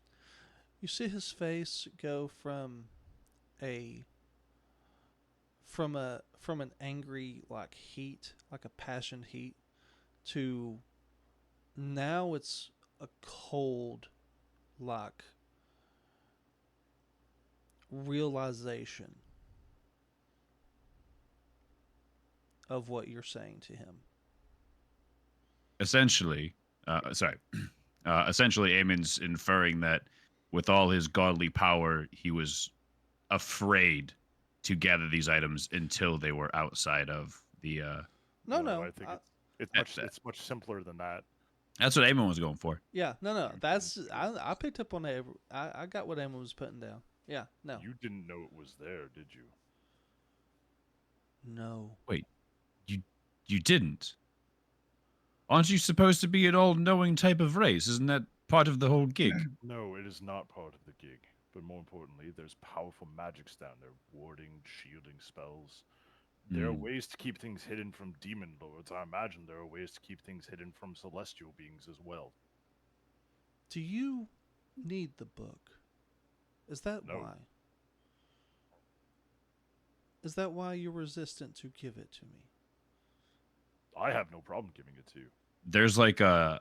You see his face go a from an angry like heat, like a passionate heat, to now it's a cold like realization of what you're saying to him. Essentially, essentially, Aemon's inferring that with all his godly power, he was afraid to gather these items until they were outside of the. No. I think it's much simpler than that. That's what Aemon was going for. Yeah, no. You That's didn't- I picked up on that. I got what Emma was putting down. Yeah, no, You didn't know it was there, did you? no. Wait, you didn't? Aren't you supposed to be an all-knowing type of race? Isn't that part of the whole gig? No, it is not part of the gig. But more importantly, there's powerful magics down there, warding, shielding spells. There are Hmm. ways to keep things hidden from demon lords. I imagine there are ways to keep things hidden from celestial beings as well. Do you need the book? Is that No. why? Is that why you're resistant to give it to me? I have no problem giving it to you. There's like a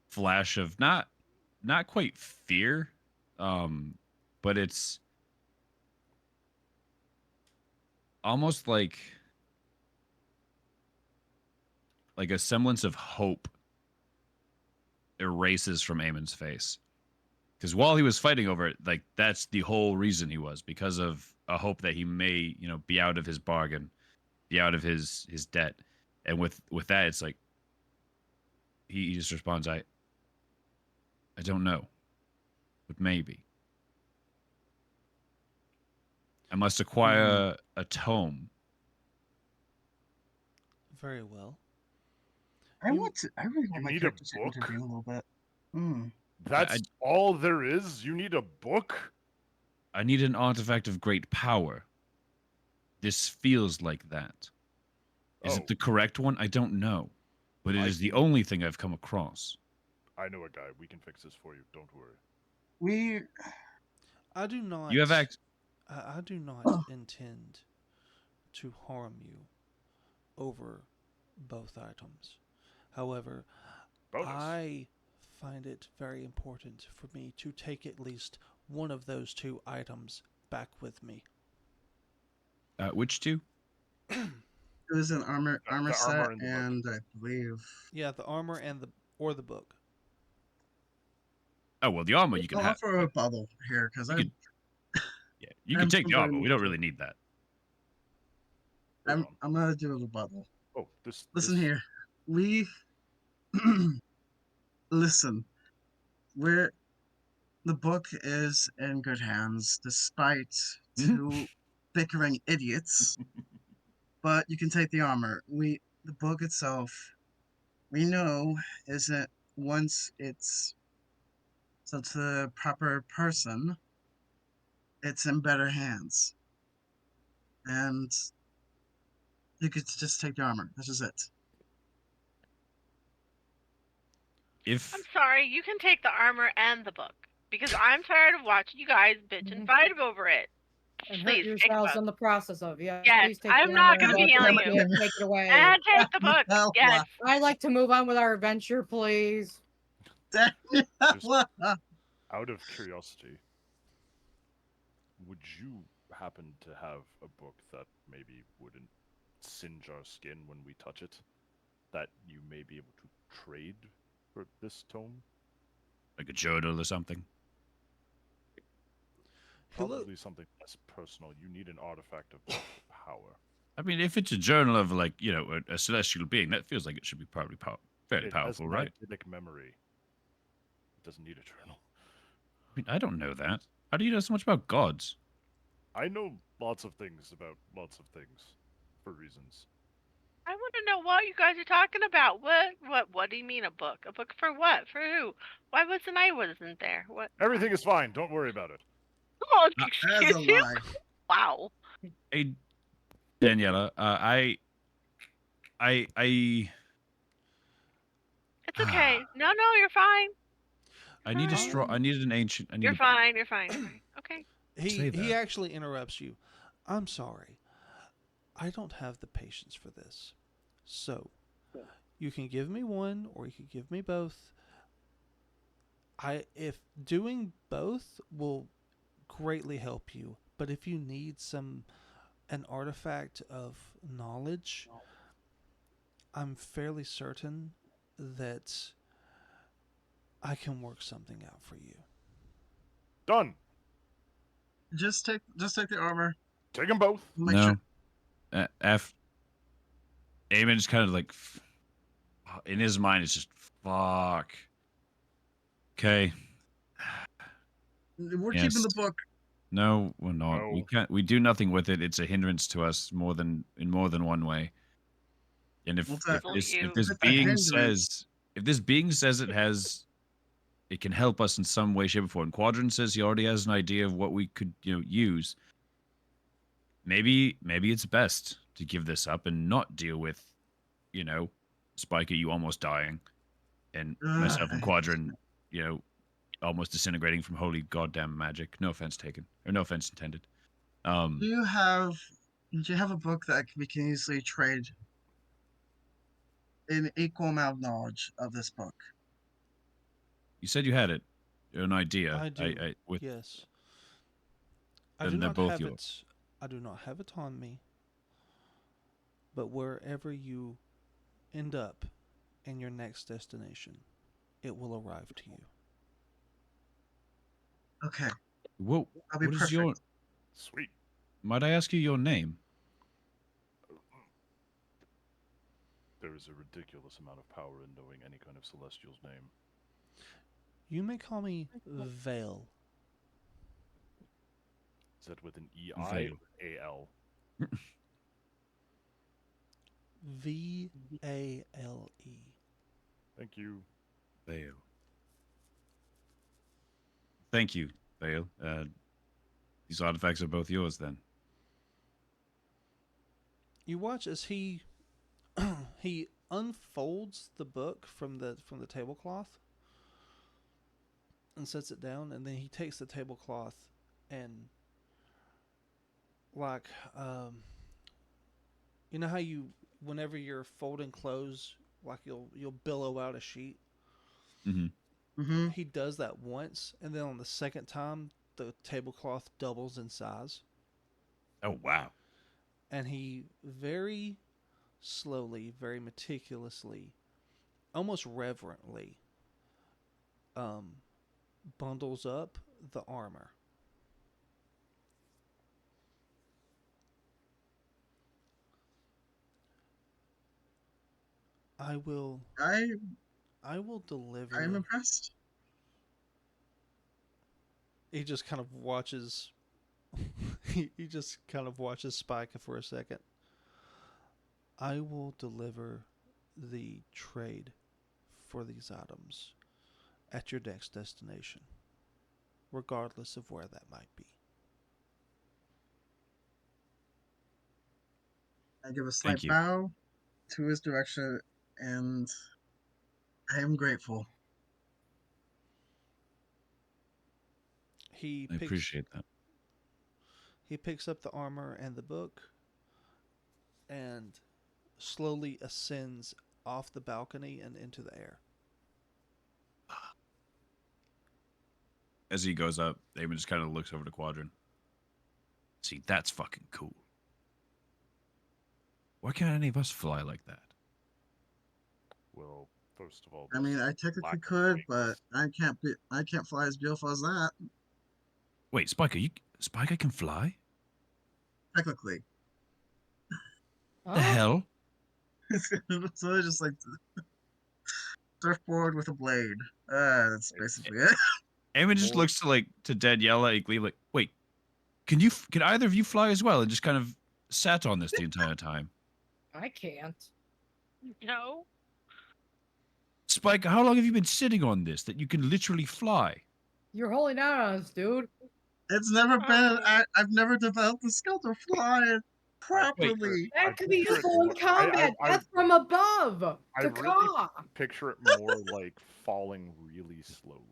flash of not quite fear, but it's almost like a semblance of hope erases from Aemon's face. Because while he was fighting over it, like that's the whole reason he was, because of a hope that he may, be out of his bargain, be out of his debt. And with that, it's like he just responds, I don't know, but maybe. I must acquire a tome. Very well. I You- want to. I really want You my need a character to book? intervene a little bit. Hmm. That's all there is? You need a book? I need an artifact of great power. This feels like that. Is it the correct one? I don't know. But it I is the can- only thing I've come across. I know a guy. We can fix this for you. Don't worry. We. I do not. You have I do not intend to harm you over both items. However, Bonus. I find it very important for me to take at least one of those two items back with me. which two? It was an armor The armor set, and the book. and I believe. Yeah, the armor and the book. Oh well, the armor you can I'll have. offer a bubble here because You I'm. could- Yeah, you can I'm take the very armor. We much don't so. really need that. Hold on. I'm gonna do a rebuttal. Oh, this. Listen this- here, we. Listen, we're The book is in good hands, despite Mhm. two bickering idiots. But you can take the armor. The book itself, we know, isn't once it's sent to the proper person, it's in better hands. And you could just take the armor. This is it. I'm If sorry, you can take the armor and the book. Because I'm tired of watching you guys bitch and Mhm. fight over it. And hurt Please, take the yourselves book. in the process of. Yes, Yes, please take the I'm armor not and gonna be book. yelling Thank at you. you. Take it away. And take the book. Yes. I'd like to move on with our adventure, please. Just out of curiosity, would you happen to have a book that maybe wouldn't singe our skin when we touch it? That you may be able to trade for this tome? like a journal or something. He look. Probably something less personal. You need an artifact of power. I mean, if it's a journal of like a celestial being, that feels like it should be probably fairly It has powerful, right? magnetic memory. It doesn't need a journal. I mean, I don't know that. How do you know so much about gods? I know lots of things about lots of things for reasons. I want to know what you guys are talking about. What do you mean a book? A book for what? For who? Why wasn't there? What? Everything is fine. Don't worry about it. Oh, Uh, That's a excuse you? lie. Wow. Hey, Daniela, I It's okay. No, no, you're fine. I You're need a fine. straw. I need an ancient. I need You're a. fine. You're fine. You're fine. Okay. Say He that. actually interrupts you. I'm sorry. I don't have the patience for this. So, you can give me one or you can give me both. If doing both will greatly help you, but if you need an artifact of knowledge, I'm fairly certain that I can work something out for you. Done. Just take the armor. Take them both. Make sure. No. F. Eamon's kind of like, in his mind, it's just fuck. Okay. We're Yes. keeping the book. No, we're not. We No. can't. We do nothing with it. It's a hindrance to us in more than one way. And What's if that? Well, this if you. this It's a being hindrance. says if this being says it can help us in some way, shape, or form. Quadrant says he already has an idea of what we could use. Maybe it's best to give this up and not deal with Spiker, you almost dying, and myself and Quadrant, almost disintegrating from holy goddamn magic. No offense taken, or no offense intended. Do you have a book that we can easily trade an equal amount of knowledge of this book? You said you had it, an idea. I do. I with Yes. I do then they're not both have yours. it. I do not have it on me. But wherever you end up in your next destination, it will arrive to you. Okay, Whoa, I'll be what is perfect. your? Sweet. Might I ask you your name? There is a ridiculous amount of power in knowing any kind of celestial's name. You may call me Vale. Is that with an EI Vale. or AL? Vale. Thank you. Vale. Thank you, Vale. These artifacts are both yours then. You watch as he he unfolds the book from the tablecloth and sets it down, and then he takes the tablecloth and like you know how you whenever you're folding clothes, like you'll billow out a sheet. Mm-hmm. Mm-hmm. He does that once, and then on the second time, the tablecloth doubles in size, Oh wow. and he very slowly, very meticulously, almost reverently, um, bundles up the armor. I will I I will I'm deliver impressed. he just kind of watches. He just kind of watches Spica for a second. I will deliver the trade for these items at your next destination, regardless of where that might be. I give a Thank slight you. bow to his direction, and I am grateful. He I picks appreciate that. he picks up the armor and the book and slowly ascends off the balcony and into the air. As he goes up, Damon just kind of looks over to Quadrant. See, that's fucking cool. Why can't any of us fly like that? Well, first of all, I mean, I there's technically lack of could, but wings. I can't fly as beautiful as that. Wait, Spiker can fly? Technically. The hell? So it's just like surfboard with a blade. That's basically it. Damon just More- looks to Daniela and Glee like, wait, can either of you fly as well? And just kind of sat on this the entire time. I can't. No. Spike, how long have you been sitting on this that you can literally fly? You're holding out on us, dude. It's never been. Oh. I've never developed the skill to fly properly. I That could be picture it useful in more- combat. That's from above. I To really caw. picture it more like falling really slowly.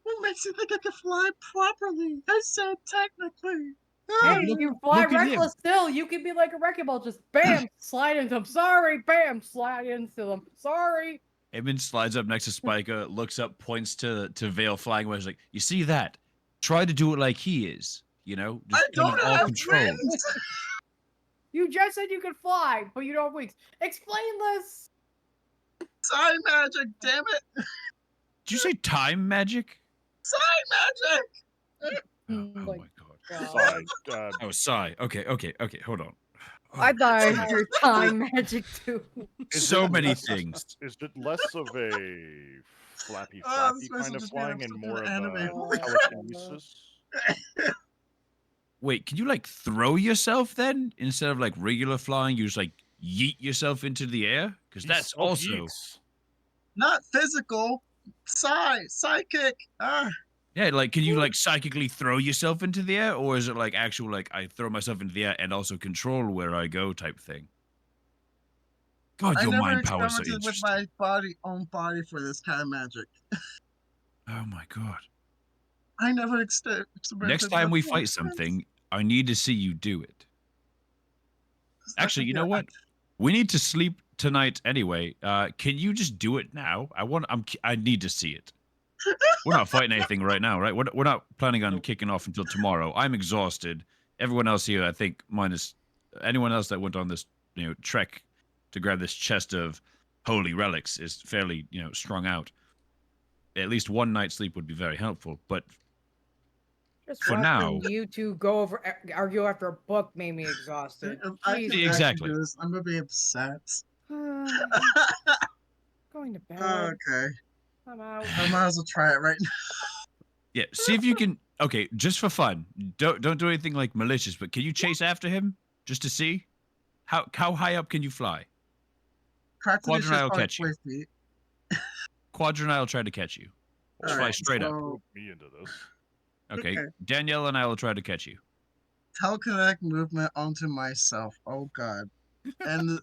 What makes you think I can fly properly? I said technically. Hey, Ah, if look- you fly look at him. reckless still, you could be like a wrecking ball. Just bam, slide into them. Sorry, bam, slide into them. Sorry. Damon slides up next to Spiker, looks up, points to Vale flying away. He's like, you see that? Try to do it like he is. You know, I just kind of don't all have control. wings. You just said you could fly, but you don't have wings. Explain this. Sign magic, damn it! Did you say time magic? Sign magic. Oh Like, my god. Side, Oh, sigh. Okay, hold on. I thought I God. heard time magic too. Is So it many less- things. Is it less of a flappy Oh, this flappy place kind will of just be an flying and episode more of of anime. a Holy telekinesis? Wait, can you like throw yourself then instead of like regular flying? You just like yeet yourself into the air because He's that's so also geeks. Not physical. Psychic. Ah, yeah. Like, can you like psychically throw yourself into the air, or is it like actual like I throw myself into the air and also control where I go type thing? God, I your never mind power is so experimented with interesting. my own body for this kind of magic. Oh my god. I never experimented. Next time with we my fight friends. something, I need to see you do it. It's not Actually, you gonna know be what? We need to sleep tonight anyway. Can you just do it now? I need to see it. We're not fighting anything right now, right? We're not planning on Nope. kicking off until tomorrow. I'm exhausted. Everyone else here, I think, minus anyone else that went on this, trek to grab this chest of holy relics, is fairly, strung out. At least one night's sleep would be very helpful. But Just For watching now- you two go over argue after a book made me exhausted. If I can Jesus. actually Exactly. do this, I'm gonna be upset. Going to bed. Okay, I'm out. I might as well try it right now. yeah, see if you can. Okay, just for fun. Don't do anything like malicious. But can you chase after him just to see how high up can you fly? Practically Quadrant, I'll just probably catch you. 20 feet. Quadrant, I'll try to catch you. Just fly Alright, straight up. so Rope me into this. Okay. okay. Danielle and I will try to catch you. Telekinetic movement onto myself. Oh god. And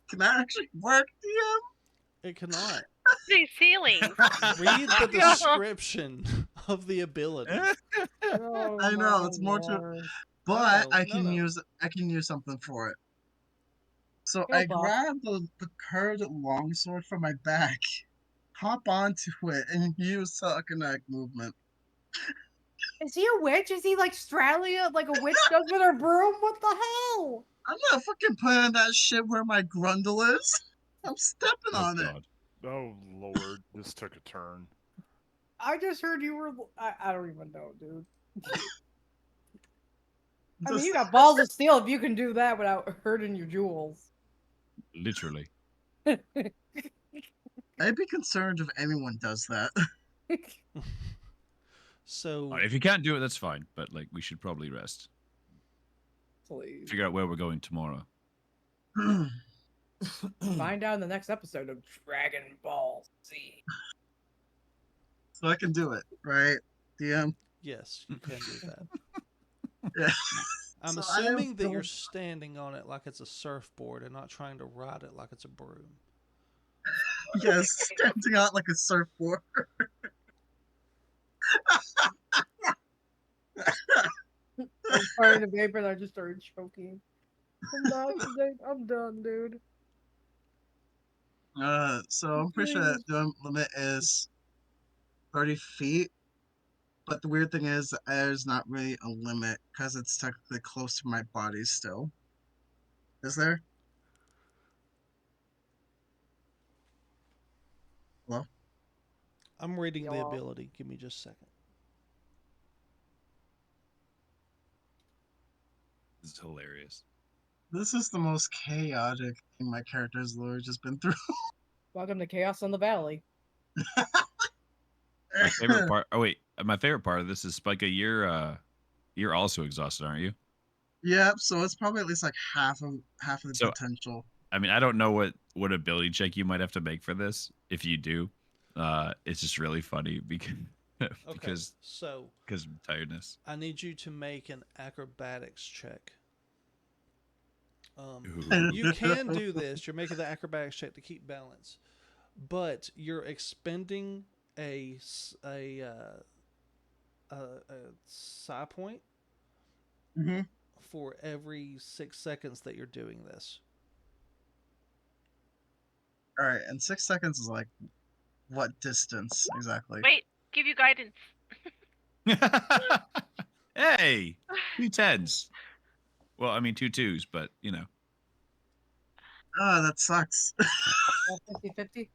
can that actually work, DM? It cannot. These ceilings. Read the description of the ability. Oh, I know, my it's more to- lord. But No, I no, can no. use something for it. So Go, I Buck. grab the curved longsword from my back, hop onto it, and use telekinetic movement. Is he a witch? Is he like straddling it like a witch does with her broom? What the hell? I'm not fucking putting that shit where my grundle is. I'm stepping Oh on it. God. Oh lord, this took a turn. I just heard you were. I don't even know, dude. I mean, Just- you got balls of steel if you can do that without hurting your jewels. Literally. I'd be concerned if anyone does that. So If you can't do it, that's fine. But like, we should probably rest. Please. Figure out where we're going tomorrow. Find out in the next episode of Dragon Ball Z. So I can do it, right? DM. yes, you can do that. Yeah. I'm So I am assuming that you're going- standing on it like it's a surfboard and not trying to ride it like it's a broom. Yes, standing out like a surfboard. I was trying to vape and I just started choking. I'm done, dude. So I'm pretty sure that the limit is 30 feet. But the weird thing is, there's not really a limit because it's technically close to my body still. Is there? Hello? I'm reading the Yellow. ability. Give me just a second. This is hilarious. This is the most chaotic thing my character has literally just been through. Welcome to Chaos in the Valley. My favorite part. Oh wait, my favorite part of this is Spike. You're also exhausted, aren't you? Yep, so it's probably at least like half of the So- potential. I mean, I don't know what ability check you might have to make for this. If you do, it's just really funny because Okay. because So of tiredness. I need you to make an acrobatics check. Ooh. You can do this. You're making the acrobatics check to keep balance, but you're expending a psi point Hmm. for every 6 seconds that you're doing this. All right, and 6 seconds is like what distance exactly? Wait, give you guidance. Hey, 2 10s. Well, I mean 2 2s, but you know. Oh, that sucks. 50-50?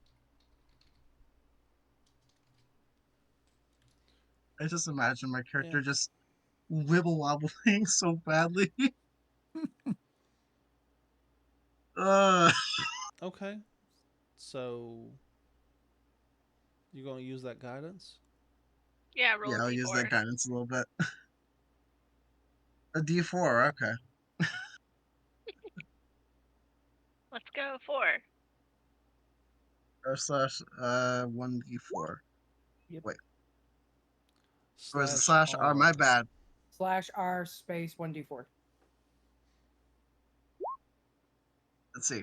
I just imagine my character Yeah. just wibble wobbling so badly. uh, Okay. So you're going to use that guidance? Yeah, roll yeah, a I'll use that d4. guidance a little bit. A D4, okay. Let's go 4. Or slash 1D4. Yep. Wait, or is it slash R? R. My bad. /R space 1d4. Let's see.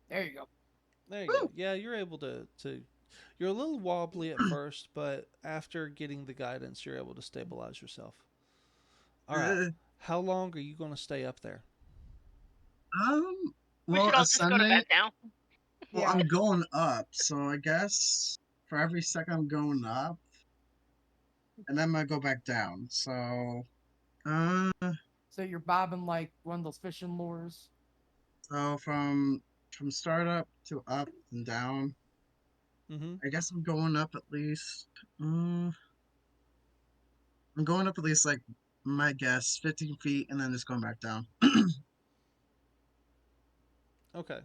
There you go. There you go. Yeah, you're able to you're a little wobbly at first, but after getting the guidance, you're able to stabilize yourself. All right. Uh, How long are you going to stay up there? We well, should all just go to ascending. bed now. Well, Yeah. I'm going up, so I guess for every second I'm going up, and then I go back down. So, uh, So you're bobbing like one of those fishing lures. so from startup to up and down. Mm-hmm. I guess I'm going up at least. I'm going up at least like my guess, 15 feet, and then just going back down. Okay.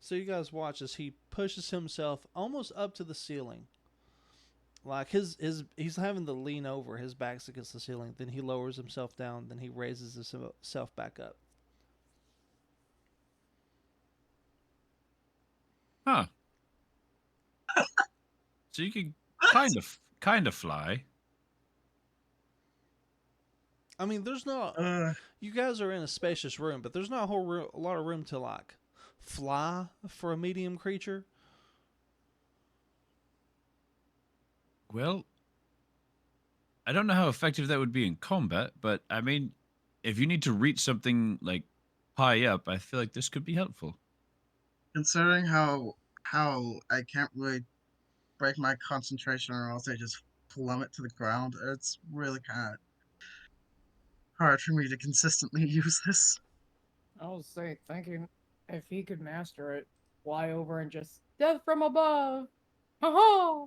So you guys watch as he pushes himself almost up to the ceiling. Like his he's having to lean over, his back's against the ceiling, then he lowers himself down, then he raises himself back up. Huh. So you can kind of fly. I mean, there's not Uh, you guys are in a spacious room, but there's not a lot of room to like fly for a medium creature. Well, I don't know how effective that would be in combat, but I mean, if you need to reach something like high up, I feel like this could be helpful. considering how I can't really break my concentration or else I just plummet to the ground, it's really kind of hard for me to consistently use this. I was thinking if he could master it, fly over and just death from above. Ha ha!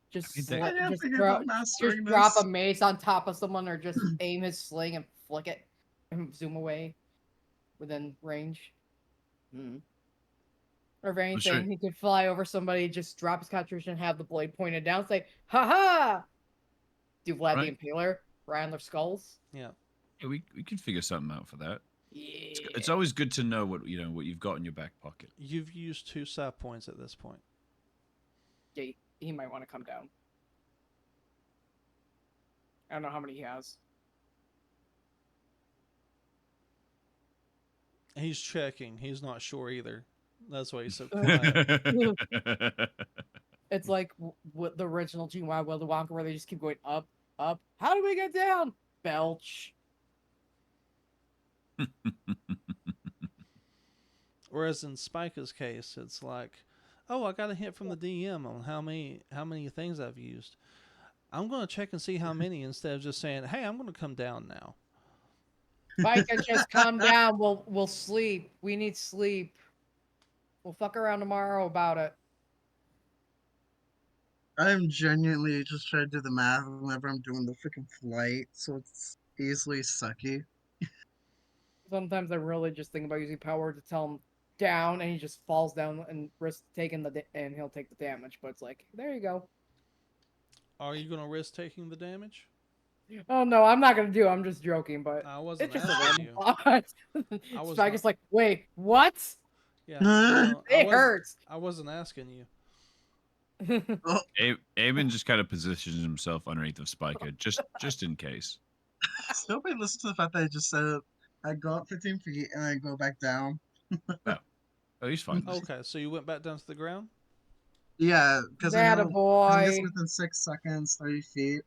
Just I mean, I didn't just think drop, about mastering drop this. a mace on top of someone, or just aim his sling and flick it and zoom away within range. Or Or if I'm sure. anything, he could fly over somebody, just drop his concentration, and have the blade pointed down, say, "Ha ha!" Do Vlad the Right. Impaler right on their skulls. Yeah. Yeah, we could figure something out for that. It's Yeah. always good to know what what you've got in your back pocket. You've used 2 sap points at this point. Yeah, he might want to come down. I don't know how many he has. He's checking. He's not sure either. That's why he's so Uh, quiet. It's like what the original Gene Wild Willy Wonka, where they just keep going up, up. How do we get down? Belch. Whereas in Spika's case, it's like, oh, I got a hint from the DM on how many things I've used. I'm going to check and see how many instead of just saying, hey, I'm going to come down now. Micah, just calm down. We'll sleep. We need sleep. We'll fuck around tomorrow about it. I'm genuinely just trying to do the math whenever I'm doing the freaking flight, so it's easily sucky. Sometimes I really just think about using power to tell him down, and he just falls down and risks taking and he'll take the damage. But it's like, there you go. Are you going to risk taking the damage? Oh no, I'm not gonna do it. I'm just joking, but I wasn't it's just a asking random you. thought. I was Spike not. is like, wait, what? Yeah, no, It hurts. I wasn't asking you. Oh, Eamon just kind of positions himself underneath of Spiker, just in case. nobody listen to the fact that I just said I go up 15 feet and I go back down. Oh, he's fine. Okay, so you went back down to the ground? Yeah, because I That a know I think it's boy. within 6 seconds, 30 feet.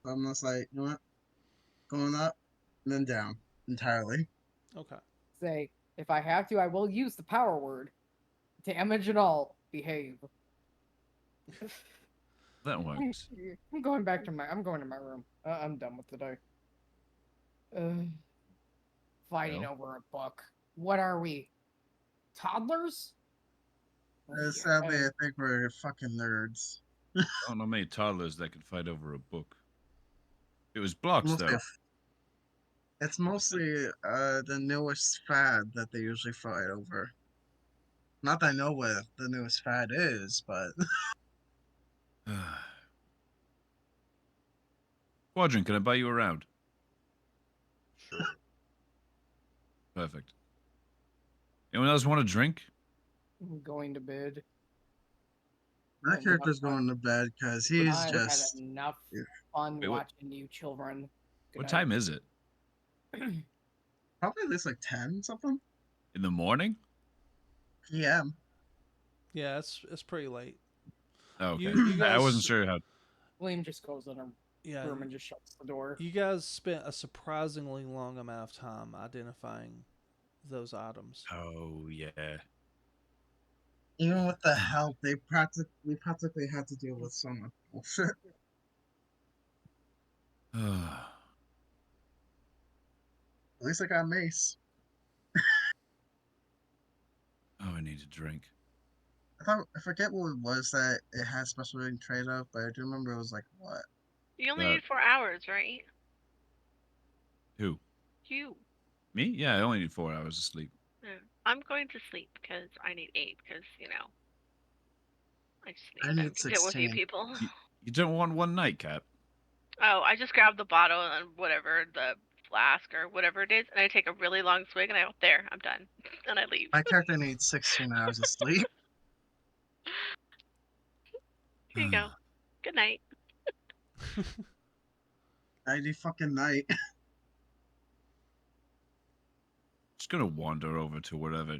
So I'm just like, you know what? Going up and then down entirely. Okay. Say, if I have to, I will use the power word. Damage and all. Behave. That works. I'm going back to my. I'm going to my room. I'm done with today. Fighting Well. over a book. What are we? Toddlers? Sadly, I think we're fucking nerds. I don't know many toddlers that could fight over a book. It was blocks Mostly, though. it's mostly the newest fad that they usually fight over. Not that I know what the newest fad is, but Quadrant, can I buy you around? Sure. Perfect. Anyone else want a drink? I'm going to bed. my character's going to bed because he's I've had just enough fun Wait, what- watching you children. Good What night. time is it? probably at least like 10 something In the morning? p.m. Yeah, it's pretty late. Oh, okay. You I guys- wasn't sure how. William just goes in her Yeah, room and just shuts the door. you guys spent a surprisingly long amount of time identifying those items. Oh yeah. Even with the help, we practically had to deal with so much bullshit. Oh, At least I got mace. I need a drink. I forget what it was that it had special rating trade of, but I do remember it was like what? You only Uh, need 4 hours, right? Who? You. Me? Yeah, I only need 4 hours of sleep. Yeah. I'm going to sleep because I need 8 because, I just I need need to deal with you 16. people. You don't want one nightcap? Oh, I just grab the bottle and whatever, the flask or whatever it is, and I take a really long swig and I go, there, I'm done. And I leave. My character needs 16 hours of sleep. Here you go. Good night. 90 fucking night. Just gonna wander over to whatever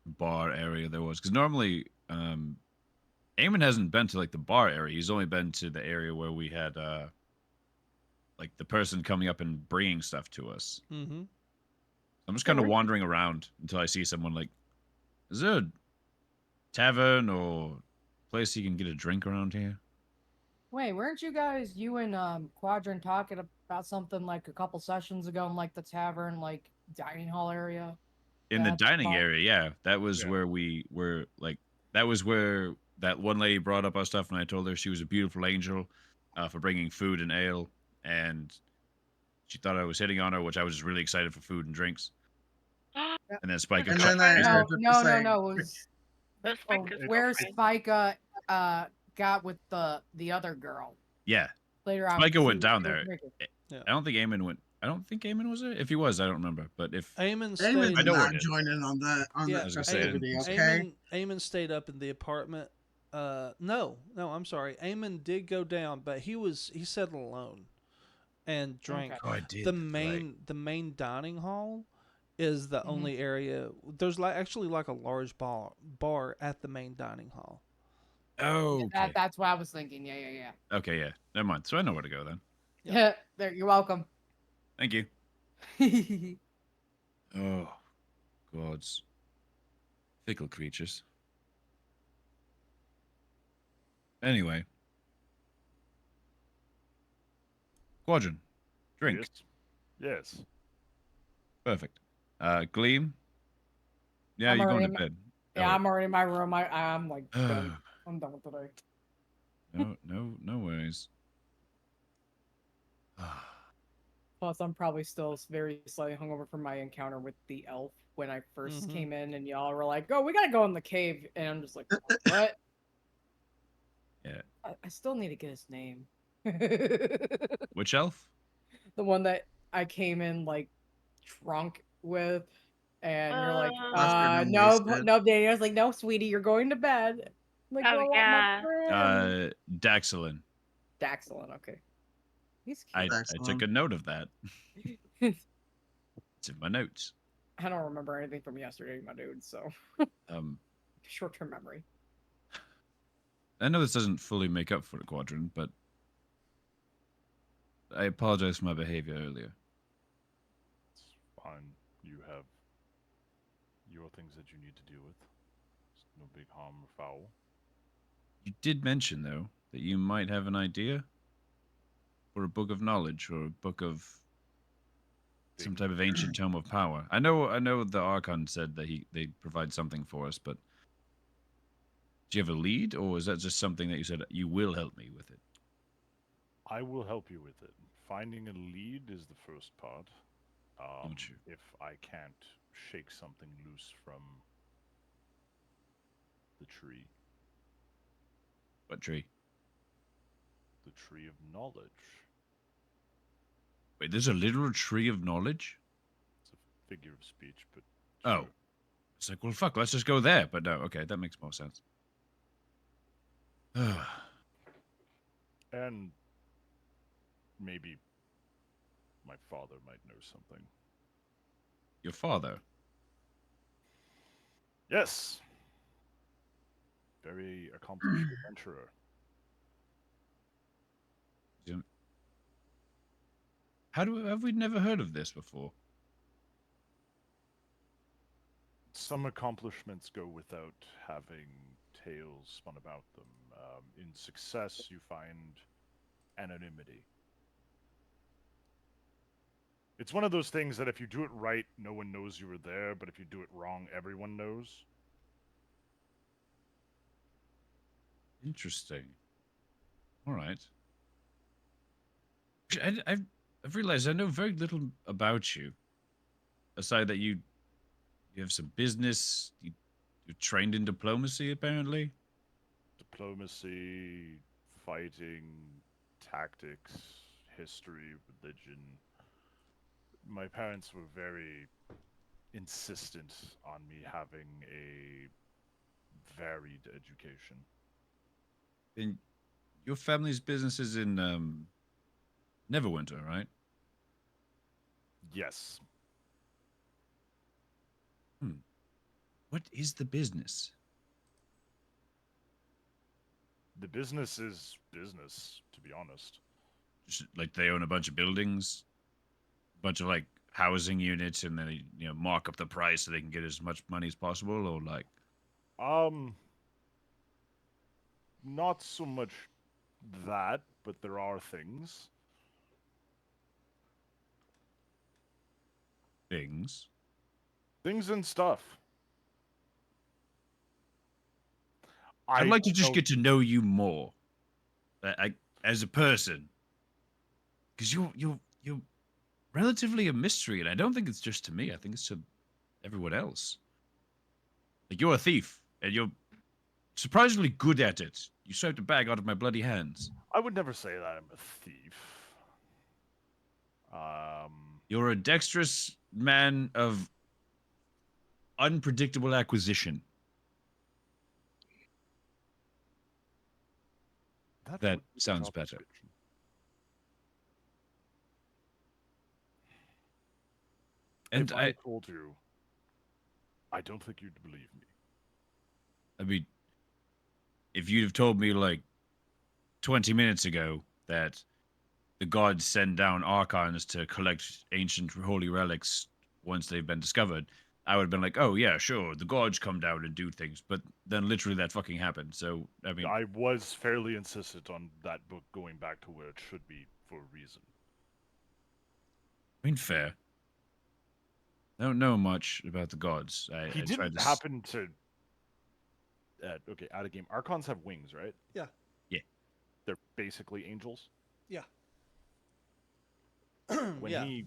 bar area there was, because normally, Eamon hasn't been to like the bar area. He's only been to the area where we had like the person coming up and bringing stuff to us. Mm-hmm. I'm just kind of wandering around until I see someone like, is there a tavern or place you can get a drink around here? Wait, weren't you and Quadrant talking about something like a couple sessions ago in like the tavern, like dining hall area? In the That's dining fine. area, yeah. That was Yeah. where we were like, that was where that one lady brought up our stuff, and I told her she was a beautiful angel for bringing food and ale, and she thought I was hitting on her, which I was just really excited for food and drinks. And then Spike And cut then I crazy. heard No, the no, no, saying, no. It was That's Oh, Spike's where girlfriend. Spike got with the other girl Yeah, later on. Spiker because went down he was there. drinking. Yeah. I don't think Eamon went. I don't think Eamon was there. If he was, I don't remember. But if Eamon Damon stayed. I did know where not it is. join in on the Yeah, I was gonna say, I didn't festivity. think so. Okay. Eamon stayed up in the apartment. No, I'm sorry. Eamon did go down, but he sat alone and drank. Okay. Oh, I did. The that's right. main dining hall is the Mhm. only area. There's actually like a large bar at the main dining hall. Oh, okay. That's what I was thinking. Yeah. Okay, yeah. Never mind. So I know where to go then. Yeah. There, you're welcome. Thank you. Oh, gods. Fickle creatures. Anyway. Quadrant. Drink. Yes. Perfect. Gleam. Yeah, I'm you're going already to in my- bed. Yeah, I'm already in my room. I'm like done. Oh, I'm done with today. no worries. Plus, I'm probably still very slightly hungover from my encounter with the elf when I 1st Mhm. came in, and y'all were like, "Oh, we gotta go in the cave," and I'm just like, "What?" Yeah. I still need to get his name. Which elf? The one that I came in like drunk with, and you're like, Flustered and no, wasted. no, Danny. I was like, no, sweetie, you're going to bed. I'm like, Oh, well, I want yeah. my friend. Daxilin. Daxilin, okay. He's I cute. took a note of that. It's in my notes. I don't remember anything from yesterday, my dude. So Um, short-term memory. I know this doesn't fully make up for the quadrant, but I apologize for my behavior earlier. It's fine. You have your things that you need to deal with. It's no big harm or foul. You did mention, though, that you might have an idea for a book of knowledge or a book of some Big type of ancient tome of power. I know the Archon said that they provide something for us, but do you have a lead, or is that just something that you said you will help me with it? I will help you with it. Finding a lead is the first part. Don't you? If I can't shake something loose from the tree What tree? of knowledge, Wait, there's a literal tree of knowledge? it's a figure of speech, but Oh. sure. It's like, well, fuck, let's just go there. But no, okay, that makes more sense. And maybe my father might know something. Your father? Yes. Very accomplished adventurer. Have we never heard of this before? Some accomplishments go without having tales spun about them. In success, you find anonymity. It's one of those things that if you do it right, no one knows you were there, but if you do it wrong, everyone knows. Interesting. All right. I've realized I know very little about you, aside that you have some business. You're trained in diplomacy, apparently. Diplomacy, fighting, tactics, history, religion. My parents were very insistent on me having a varied education. And your family's business is in Neverwinter, right? Yes, What is the business? the business is business, to be honest. Just, like they own a bunch of buildings, a bunch of like housing units, and then they mark up the price so they can get as much money as possible, or like Um, not so much that, but there are things. things. Things and stuff. I'd like to just don't- get to know you more, as a person, because you're relatively a mystery, and I don't think it's just to me. I think it's to everyone else. Like you're a thief, and you're surprisingly good at it. You swiped a bag out of my bloody hands. I would never say that I'm a thief. Um, You're a dexterous man of unpredictable acquisition. that That would be the sounds job better. description. And If I told you, I don't think you'd believe me. I mean, if you'd have told me like 20 minutes ago that the gods send down archons to collect ancient holy relics once they've been discovered, I would have been like, oh, yeah, sure, the gods come down and do things. But then literally that fucking happened. So, I mean, I was fairly insistent on that book going back to where it should be for a reason. fair. I don't know much about the gods. He I tried didn't to. happen to. Okay, out of game. Archons have wings, right? Yeah. Yeah. They're basically angels. Yeah. When Yeah. he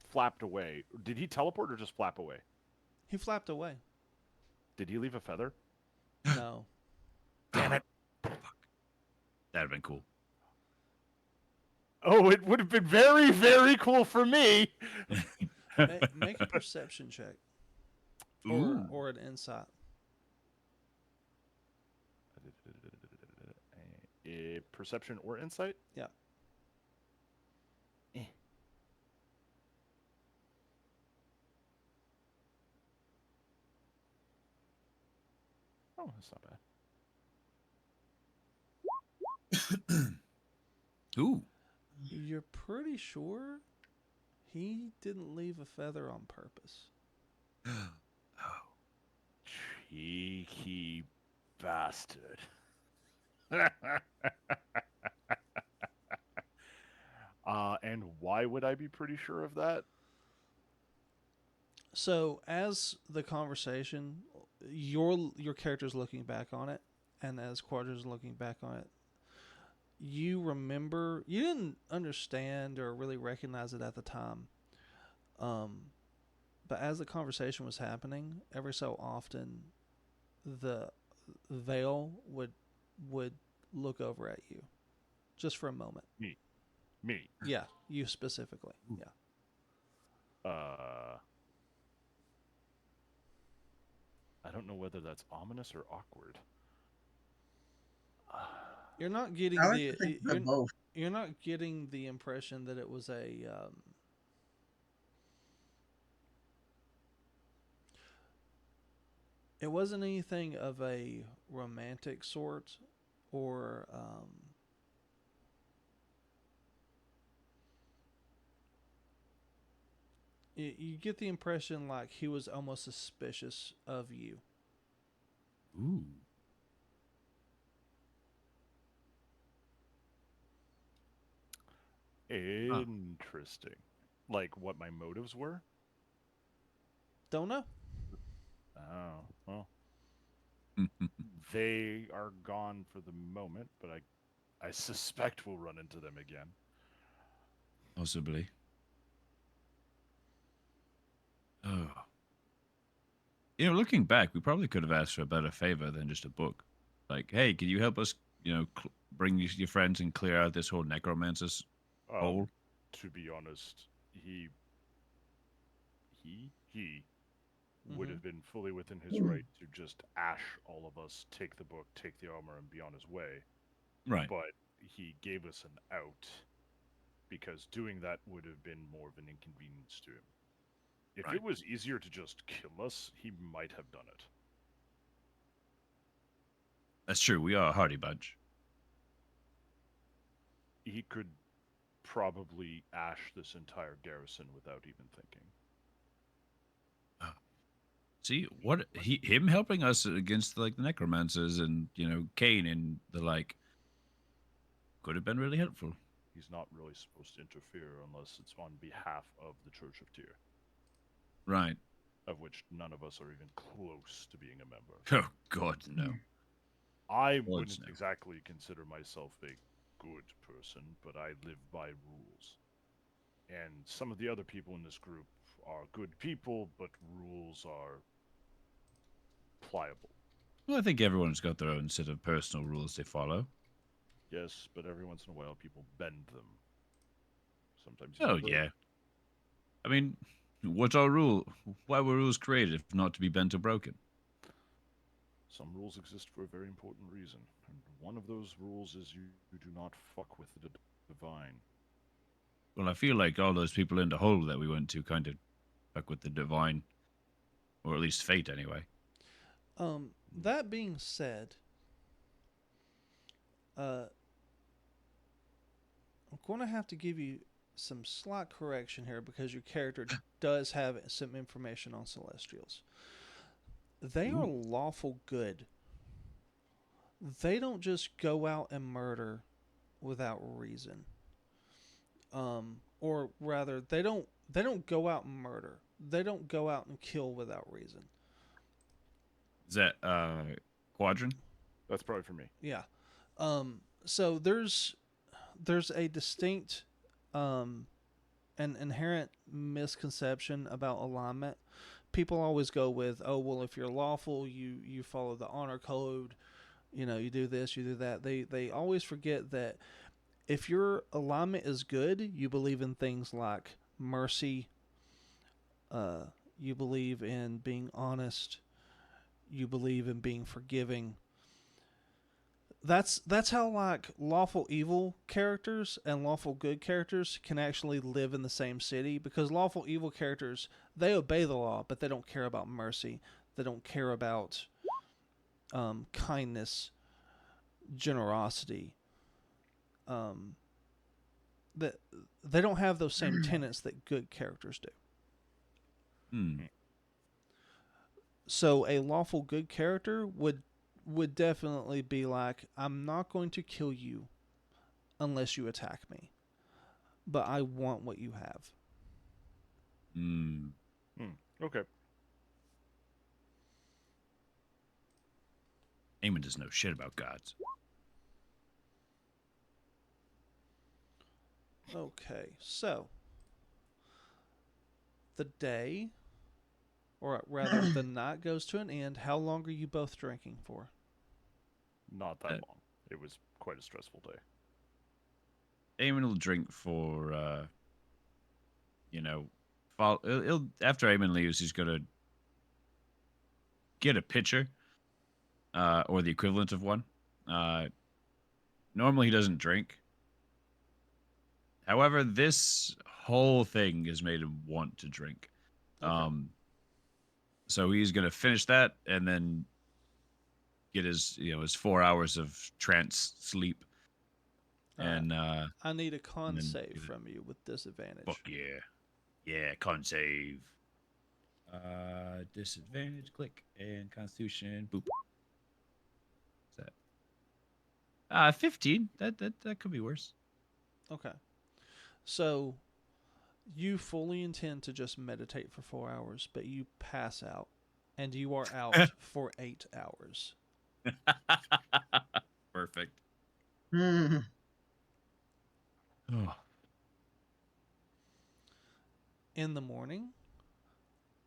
flapped away, did he teleport or just flap away? He flapped away. Did he leave a feather? No. Damn it! Fuck. That'd have been cool. Oh, it would have been very, very cool for me. Make a perception check. Ooh. Or an insight. A perception or insight? Yeah. Eh. Oh, that's not bad. Ooh. You're pretty sure he didn't leave a feather on purpose. Oh. Cheeky bastard. And why would I be pretty sure of that? So as the conversation, your character's looking back on it, and as Quadra's looking back on it, you remember you didn't understand or really recognize it at the time. But as the conversation was happening, every so often the veil would look over at you just for a moment. Me. Yeah, you specifically. Yeah. I don't know whether that's ominous or awkward. You're not getting I like to think they're both. you're not getting the impression that it was a it wasn't anything of a romantic sort or you get the impression like he was almost suspicious of you. Ooh. Interesting. Like what my motives were? Don't know. Oh, well. They are gone for the moment, but I suspect we'll run into them again. Possibly. Oh. Looking back, we probably could have asked for a better favor than just a book. Like, hey, can you help us, bring your friends and clear out this whole necromancer's hole? To be honest, he would Mhm. have been fully within his right to just ash all of us, take the book, take the armor, and be on his way. Right. But he gave us an out because doing that would have been more of an inconvenience to him. If Right. it was easier to just kill us, he might have done it. That's true. We are a hardy bunch. He could probably ash this entire garrison without even thinking. See what him helping us against like the necromancers and Kane and the like could have been really helpful. He's not really supposed to interfere unless it's on behalf of the Church of Tyr, Right. of which none of us are even close to being a member. Oh God, no. I Well, wouldn't no. exactly consider myself a good person, but I live by rules. And some of the other people in this group are good people, but rules are pliable. Well, I think everyone's got their own set of personal rules they follow. Yes, but every once in a while people bend them. Sometimes you Oh, need to break. yeah. I mean, what's our rule? Why were rules created if not to be bent or broken? Some rules exist for a very important reason, and one of those rules is you do not fuck with the divine. Well, I feel like all those people in the hole that we went to kind of fuck with the divine, or at least fate anyway. That being said, uh, I'm going to have to give you some slight correction here because your character does have some information on Celestials. They are Ooh. lawful good. They don't just go out and murder without reason. Or rather, they don't go out and murder. They don't go out and kill without reason. Is that Quadrant? That's probably for me. Yeah. So there's a distinct an inherent misconception about alignment. People always go with, oh well, if you're lawful, you follow the honor code. You know, you do this, you do that. They always forget that if your alignment is good, you believe in things like mercy. Uh, you believe in being honest. You believe in being forgiving. That's how like lawful evil characters and lawful good characters can actually live in the same city, because lawful evil characters, they obey the law but they don't care about mercy, they don't care about kindness, generosity, um, that they don't have those same tenets that good characters do. Hmm. So a lawful good character would definitely be like, I'm not going to kill you unless you attack me, but I want what you have. Hmm. Okay. Eamon doesn't know shit about gods. Okay, so the day, or rather the night, goes to an end. How long are you both drinking for? Not that Uh, long. It was quite a stressful day. Eamon will drink for, you know, he'll after Eamon leaves, he's gonna get a pitcher, or the equivalent of one. Uh, Normally he doesn't drink. However, this whole thing has made him want to drink. Okay. So he's gonna finish that and then get his 4 hours of trance sleep, All right. and I need a con then save from you with fuck disadvantage. yeah, con save. Disadvantage, click, and Constitution, boop. What's that? 15. That could be worse. Okay. So you fully intend to just meditate for 4 hours, but you pass out, and you are out for 8 hours. Perfect. Hmm. Oh. In the morning,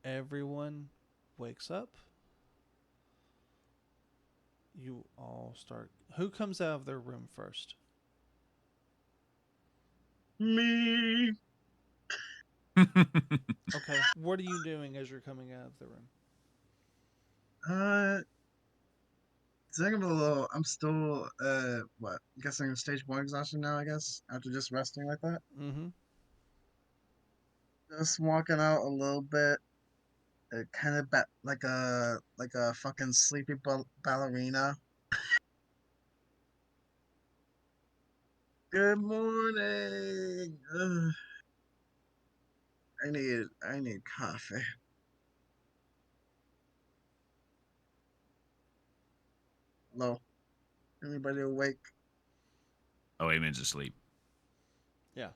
everyone wakes up. You all start. Who comes out of their room first? Me. Okay. What are you doing as you're coming out of the room? Uh, Second of all, I'm still what? Guessing stage 1 exhaustion now. I guess after just resting like that, Mm-hmm. just walking out a little bit, kind of like a fucking sleepy ballerina. Good morning. Ugh, I need coffee. Hello, anybody awake? Oh, Eamon's asleep. Yeah.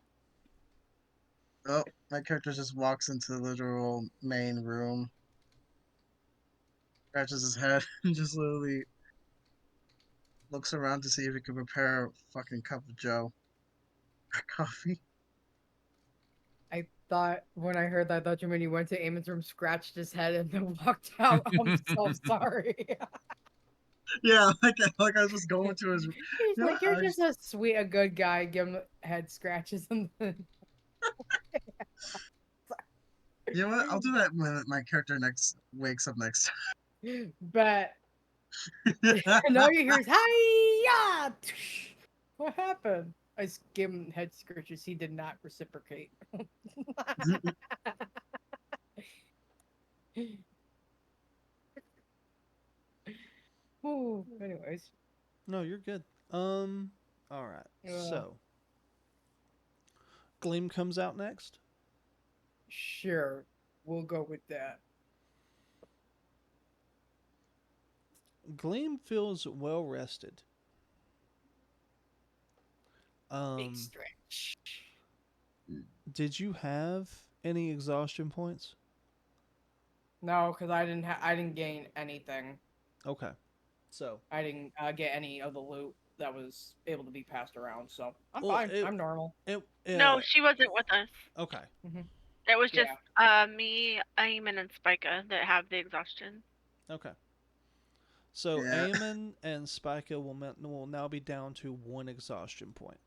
Oh, my character just walks into the literal main room, scratches his head, and just literally looks around to see if he can prepare a fucking cup of Joe coffee. I thought when I heard that, I thought you meant he went to Eamon's room, scratched his head, and then walked out. I'm so sorry. Yeah, like I was just going to his. He's You know, like, you're just a good guy. Give him head scratches and then. you know what? I'll do that when my character next wakes up next But time. and all you hear is hi. What happened? I gave him head scratches. He did not reciprocate. Ooh, anyways, No, you're good. All right. uh, So, Gleam comes out next. sure, we'll go with that. Gleam feels well rested. Big Um, stretch. did you have any exhaustion points? No, because I didn't gain anything. Okay. So, I didn't get any of the loot that was able to be passed around. So I'm well, fine. I'm normal. it, No, she wasn't with us. okay. Hmm. It was just Yeah. me, Eamon, and Spica that have the exhaustion. Okay. So, Yeah. Eamon and Spica will now be down to one exhaustion point.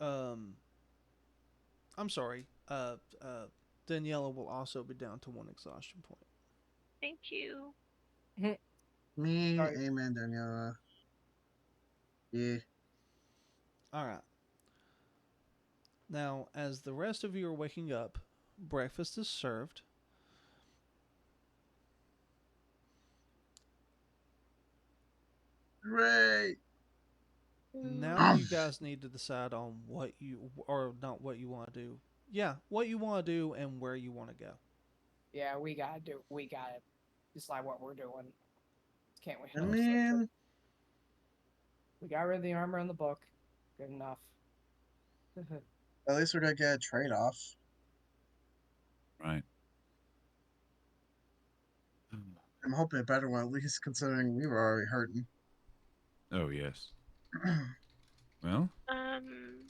Um, I'm sorry. Daniela will also be down to one exhaustion point. Thank you. Me, Sorry. Amen, Daniela. Yeah. All right. Now, as the rest of you are waking up, breakfast is served. Hooray! Now you guys need to decide on what you, or not what you want to do. Yeah, what you want to do and where you want to go. Yeah, we gotta decide what we're doing. Can't we I have a set trip? mean, We got rid of the armor in the book. Good enough. at least we're gonna get a trade off. Right. I'm hoping a better one, at least considering we were already hurting. Oh yes. Well, Um,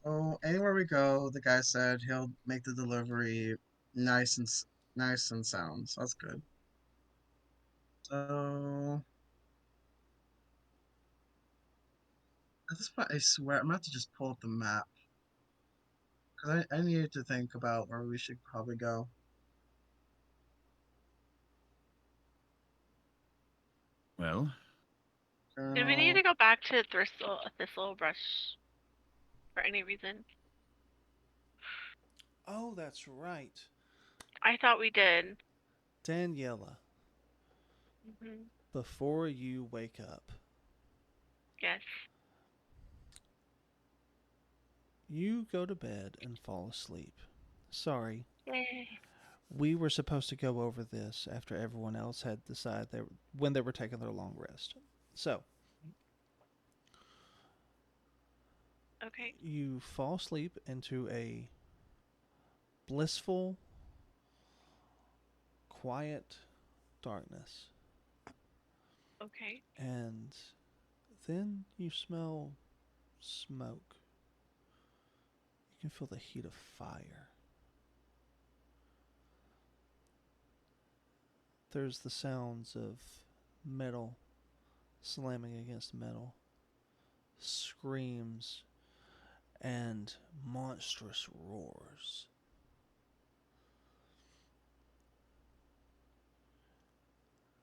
So anywhere we go, the guy said he'll make the delivery nice nice and sound. So that's good. So at this point, I swear I'm gonna have to just pull up the map because I needed to think about where we should probably go. well. did we need So to go back to Thistle Brush for any reason? Oh, that's right. I thought we did. Daniela, Hmm. before you wake up, Yes. you go to bed and fall asleep. Sorry, Yay. we were supposed to go over this after everyone else had decided when they were taking their long rest. So, Okay. you fall asleep into a blissful, quiet darkness. Okay. And then you smell smoke. You can feel the heat of fire. There's the sounds of metal slamming against metal, screams, and monstrous roars.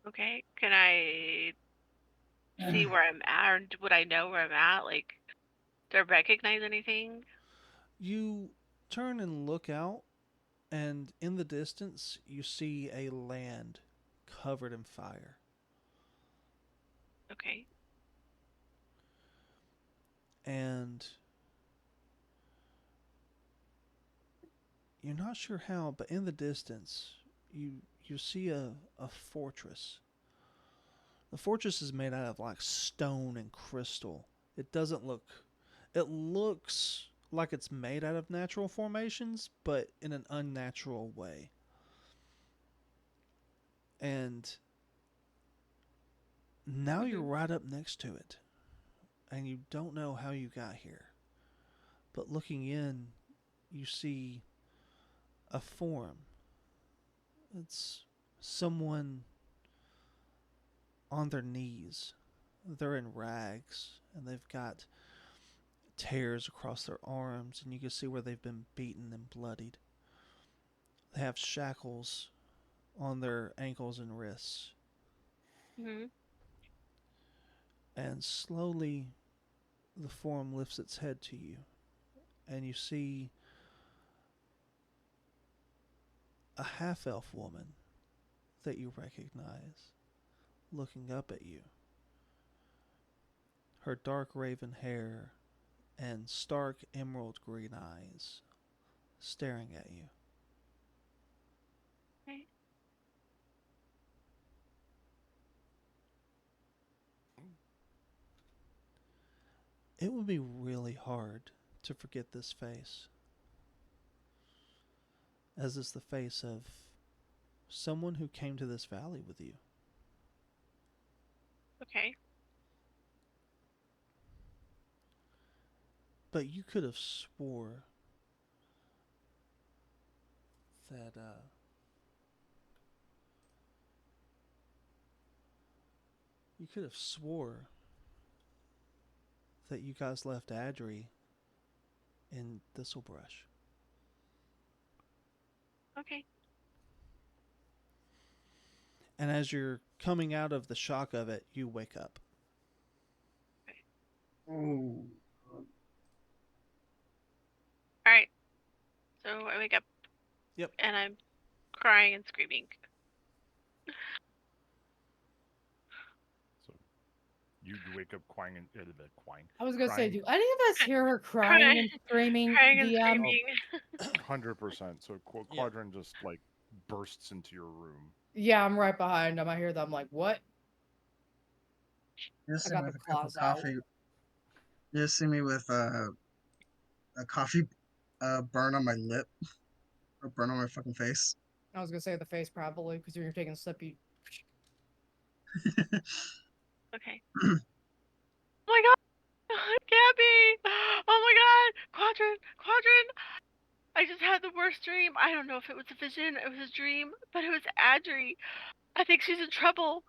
Okay. Can I see where I'm at, or would I know where I'm at? Like, do I recognize anything? You turn and look out, and in the distance, you see a land covered in fire. Okay. And you're not sure how, but in the distance, you see a fortress. The fortress is made out of like stone and crystal. It doesn't look. It looks like it's made out of natural formations, but in an unnatural way. And now you're Hmm. right up next to it. and you don't know how you got here. But looking in, you see a form. It's someone on their knees. They're in rags and they've got tears across their arms, and you can see where they've been beaten and bloodied. They have shackles on their ankles and wrists. Hmm. And slowly, the form lifts its head to you, and you see a half elf woman that you recognize looking up at you. Her dark raven hair and stark emerald green eyes staring at you. Okay. It would be really hard to forget this face, as it's the face of someone who came to this valley with you. Okay. But you could have swore that you could have swore that you guys left Adri in Thistlebrush. Okay. And as you're coming out of the shock of it, you wake up. Oh. All right. So I wake up. Yep. And I'm crying and screaming. So you wake up crying and crying. I was gonna say, Crying. do any of us hear her crying Crying, and screaming? crying and DM. screaming. 100%. So Yeah. Quadrant just like bursts into your room. Yeah, I'm right behind them. I hear them like, what? You just I see me got the with a cup of claws out. coffee. You just see me with a coffee burn on my lip or burn on my fucking face. I was gonna say the face probably because when you're taking a sip, you. Okay. Oh my god! Gabby! Oh my god! Quadrant! I just had the worst dream. I don't know if it was a vision, it was a dream, but it was Adri. I think she's in trouble.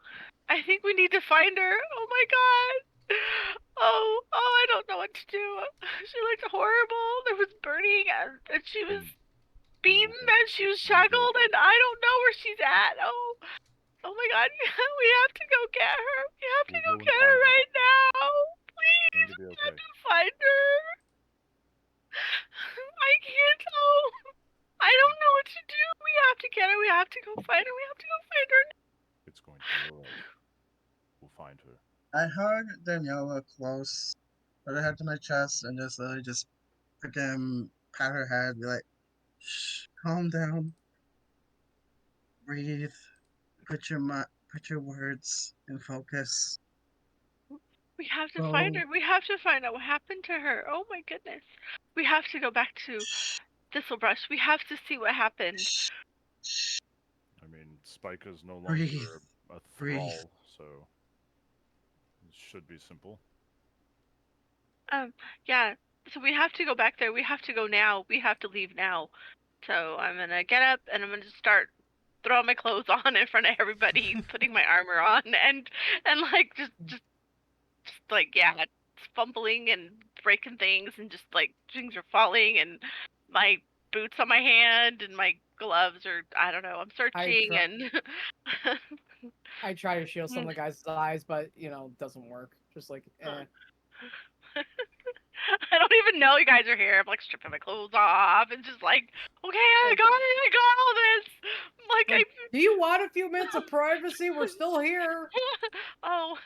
I think we need to find her. Oh my god! I don't know what to do. She looked horrible. There was burning, and she was Then beaten, we'll go. and she was Then we'll go. shackled, and I don't know where she's at. Oh my god, we have to go get her. We have to We'll go go and get her find her. right now. It's going Please, to be we okay. have to find her. I can't. Oh, I don't know what to do. We have to get her. We have to go find her. We have to go find her. It's going to be alright. We'll find her. I hug Daniela close, put her head to my chest, and just literally just freaking pat her head, be like, shh, calm down, breathe, put your words in focus. We have to find Go. her. We have to find out what happened to her. Oh my goodness. We have to go back to Shh, Thistlebrush. We have to see what happened. shh, shh, I mean, Spike is no breathe, longer a breathe. thrall, so it should be simple. Yeah. So we have to go back there. We have to go now. We have to leave now. So I'm gonna get up and I'm gonna just start throwing my clothes on in front of everybody, putting my armor on, and like just like yeah, fumbling and breaking things, and just like things are falling, and my boots on my hand and my gloves, or I don't know. I'm searching and I try to shield some of the guys' eyes, but doesn't work. Just like, I don't even know you guys are here. I'm like stripping my clothes off and just like, okay, I got it. I got all this. Like, do you want a few minutes of privacy? We're still here. Oh,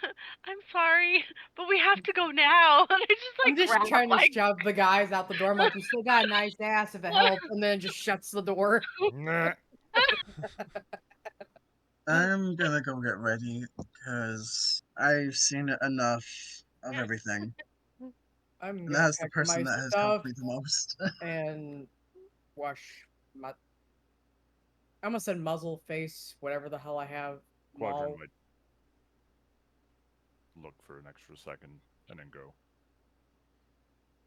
I'm sorry, but we have to go now. And I just I'm like just grab trying to my. shove the guys out the door. I'm like, you still got a nice ass if it helps, and then just shuts the door. Nah. I'm gonna go get ready because I've seen enough of everything. I'm And gonna that is the pack my person that has helped stuff me the most. and wash my. I almost said muzzle, face, whatever the hell I have. Quadrant Maul. might look for an extra second and then go.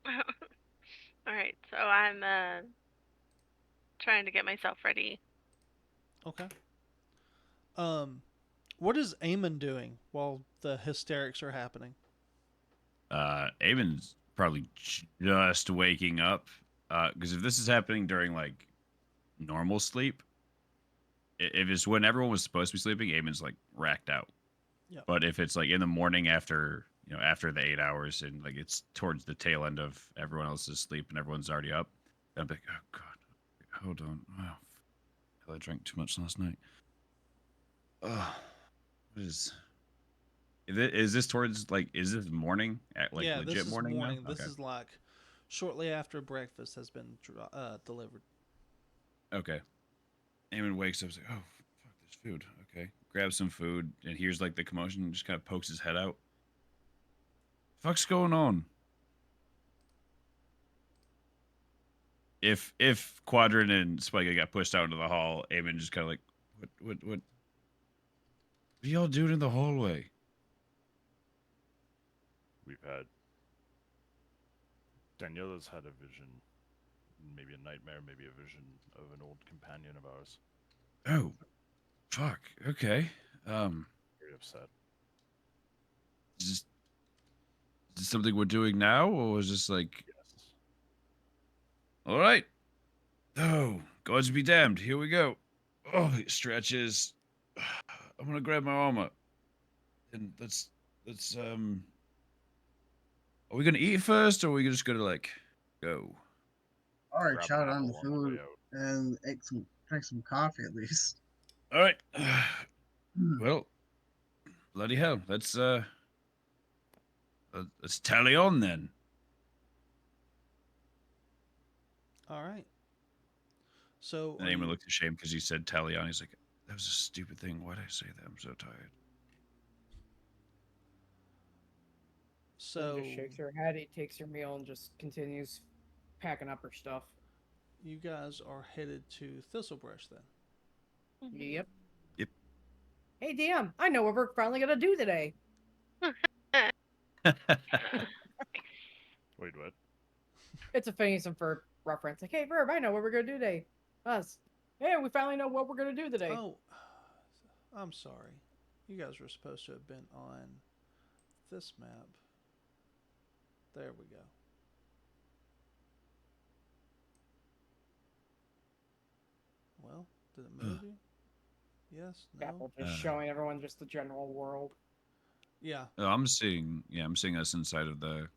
All right, so I'm trying to get myself ready. Okay. What is Eamon doing while the hysterics are happening? Aben's probably just waking up. Because if this is happening during like normal sleep, if it's when everyone was supposed to be sleeping, Aben's like racked out. Yep. But if it's like in the morning after after the 8 hours and like it's towards the tail end of everyone else's sleep and everyone's already up, I'm like, oh god, hold on, oh, hell, I drank too much last night. Oh, what is this towards like is this morning like Yeah, this legit is morning now? morning. This Okay. is like shortly after breakfast has been delivered. Okay. Eamon wakes up, he's like, oh, fuck, there's food. Okay. Grabs some food and hears like the commotion and just kind of pokes his head out. Fuck's going on? If Quadrant and Spike got pushed out into the hall, Eamon just kind of like, what are y'all doing in the hallway? We've had. Daniela's had a vision, maybe a nightmare, maybe a vision of an old companion of ours. Oh, fuck. Okay. Very upset. Is this something we're doing now, or is this like, Yes. all right? Oh, gods be damned. Here we go. Oh, he stretches. I'm gonna grab my armor, and let's. Are we gonna eat first, or are we just gonna like go? All right, Grab an shout on the apple on the way food out. and drink some coffee at least. All right. Hmm. Well, bloody hell. Let's tally on then. All right. So And Eamon looks ashamed because he said tally on. He's like, that was a stupid thing. Why'd I say that? I'm so tired. Lynn so just shakes her head. He takes her meal and just continues packing up her stuff. you guys are headed to Thistlebrush then. Yep. Yep. Hey, damn! I know what we're finally gonna do today. Wait, what? It's a Phineas and Ferb reference. Like, hey, Ferb, I know what we're gonna do today. Us. Hey, we finally know what we're gonna do today. Oh, I'm sorry. You guys were supposed to have been on this map. There we go. Well, did it move you? Yes, no. Apple just showing everyone just the general world. Yeah. Oh, I'm seeing us inside of the.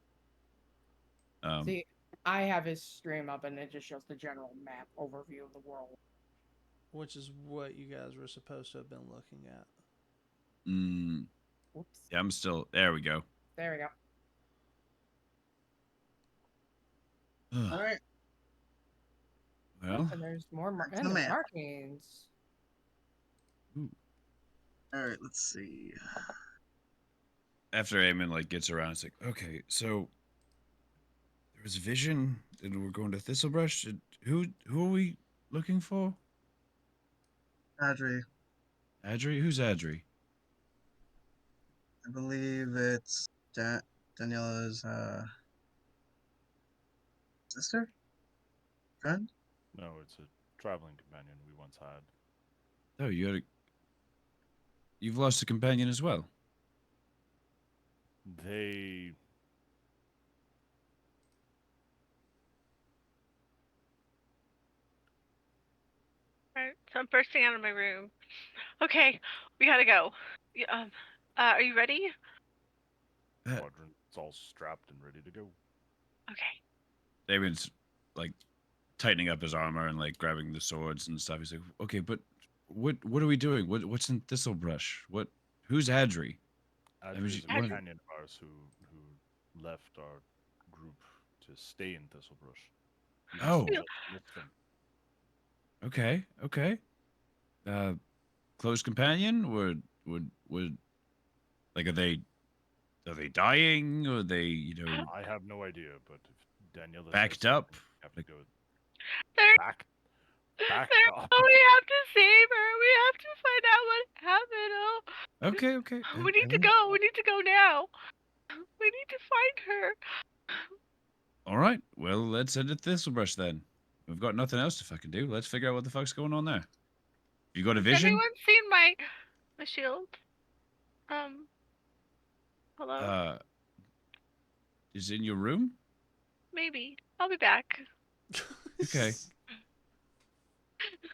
See, I have his stream up and it just shows the general map overview of the world. Which is what you guys were supposed to have been looking at. Whoops. Yeah, I'm still. There we go. There we go. All right. Well, And there's more Back to the map. markings. All right. Let's see. after Eamon like gets around, it's like, okay, so there was Vision, and we're going to Thistlebrush. Who are we looking for? Audrey, Adri? Who's Adri? I believe it's Daniela's sister, friend. No, it's a traveling companion we once had. Oh, you've lost a companion as well. They. Alright, so I'm bursting out of my room. Okay, we gotta go. Are you ready? Quadrant's all strapped and ready to go. Okay. Eamon's like tightening up his armor and like grabbing the swords and stuff. He's like, okay, but what are we doing? What's in Thistlebrush? Who's Adri? Adri is a one of- companion of ours who left our group to stay in Thistlebrush. We Oh. just missed him. Okay. Close companion? Would like are they dying? Or are they I have no idea, but if Daniela backed says up? something, we have to Like- go There, back up. oh, we have to save her. We have to find out what happened. Oh, Okay. we need to go. We need to go now. We need to find her. All right. Well, let's head to Thistlebrush then. We've got nothing else to fucking do. Let's figure out what the fuck's going on there. You got a Has vision? anyone seen my shield? Hello? Is it in your room? Maybe. I'll be back. Okay.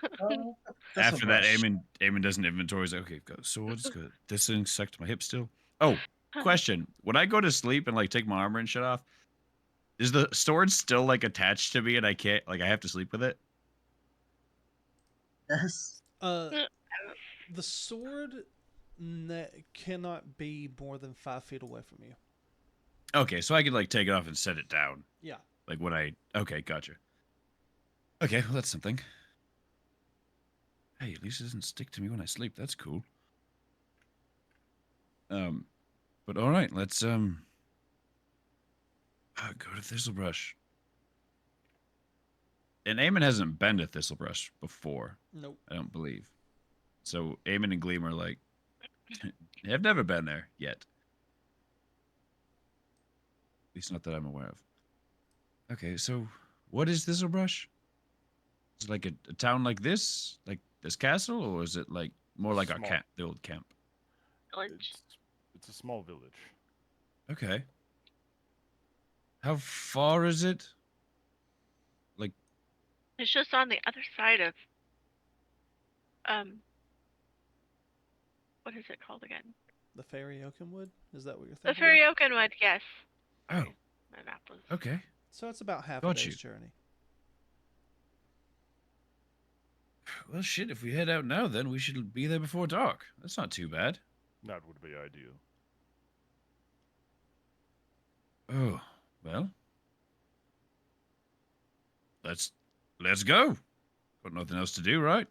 Thistle After that, brush. Eamon does an inventory. He's like, okay, got swords, got this thing stuck to my hip still. Oh, question. When I go to sleep and like take my armor and shit off, is the sword still like attached to me and I can't like I have to sleep with it? Yes. The sword cannot be more than 5 feet away from you. Okay, so I could like take it off and set it down. Yeah. Like when I okay, gotcha. Okay, well that's something. Hey, at least it doesn't stick to me when I sleep. That's cool. But all right, let's go to Thistlebrush. And Eamon hasn't been to Thistlebrush before. Nope. I don't believe. So Eamon and Gleam are like, I've never been there yet. At least not that I'm aware of. Okay, so what is Thistlebrush? Is it like a town like this castle, or is it like more like our Small. camp, the old camp? Village. It's a small village. Okay. How far is it? Like, It's just on the other side of what is it called again? The Fairy Oakenwood? Is that what you're The thinking Fairy of? Oakenwood, yes. oh, My map was okay. So it's about half Got a you. day's journey. Well, shit, if we head out now, then we should be there before dark. That's not too bad. That would be ideal. Oh, well. Let's go. Got nothing else to do, right?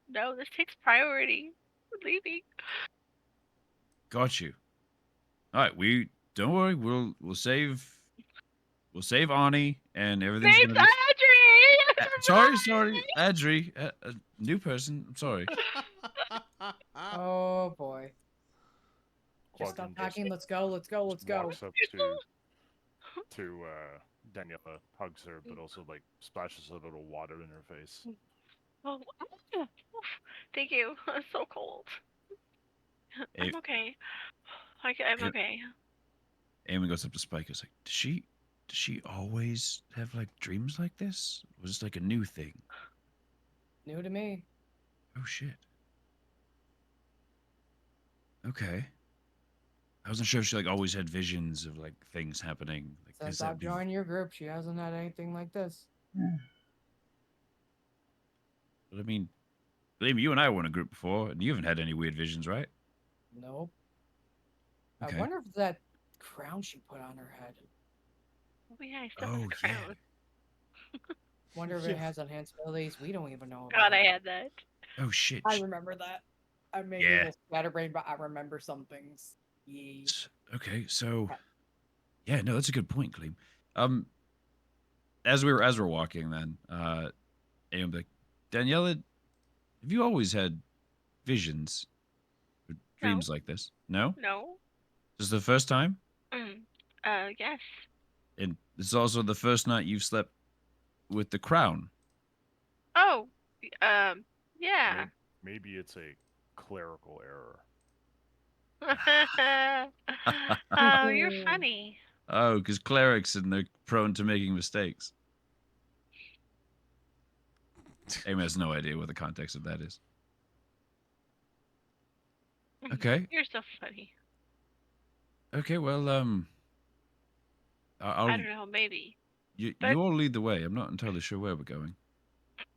No, this takes priority. We're leaving. Got you. All right, we don't worry. We'll save Ani and everything's Thanks, gonna be. Audrey! Sorry, Adri, a new person. I'm sorry. Oh boy. Just stop Quadrant just packing. Let's go. Let's go. Let's go. walks up to Daniela, hugs her, but also like splashes a little water in her face. Oh, thank you. I'm so cold. Hey, I'm okay. I'm Hey. okay. Eamon goes up to Spike. Is like, does she always have like dreams like this? Was this like a new thing? New to me. Oh shit. Okay. I wasn't sure if she like always had visions of like things happening. Like, 'cause Since that'd I've be- joined your group, she hasn't had anything like this. But I mean, Liam, you and I were in a group before, and you haven't had any weird visions, right? Nope. Okay. I wonder if that crown she put on her head. Oh yeah, I still Oh have a yeah. crown. Wonder if Yeah. it has enhanced abilities we don't even know God, about. I had that. Oh shit. I remember that. I may be Yeah. a little scatterbrained, but I remember some things. Yeah. Okay, so yeah, no, that's a good point, Clem. As we're walking, then, and like, Daniela, have you always had visions or dreams like this? No, No. this is the first time, Yes. and this is also the first night you've slept with the crown. Oh, yeah. Maybe it's a clerical error. Oh, you're funny. Oh, because clerics and they're prone to making mistakes. Amy has no idea what the context of that is. Okay. You're so funny. Okay, well, I I'll don't know, maybe. you but- you all lead the way. I'm not entirely sure where we're going.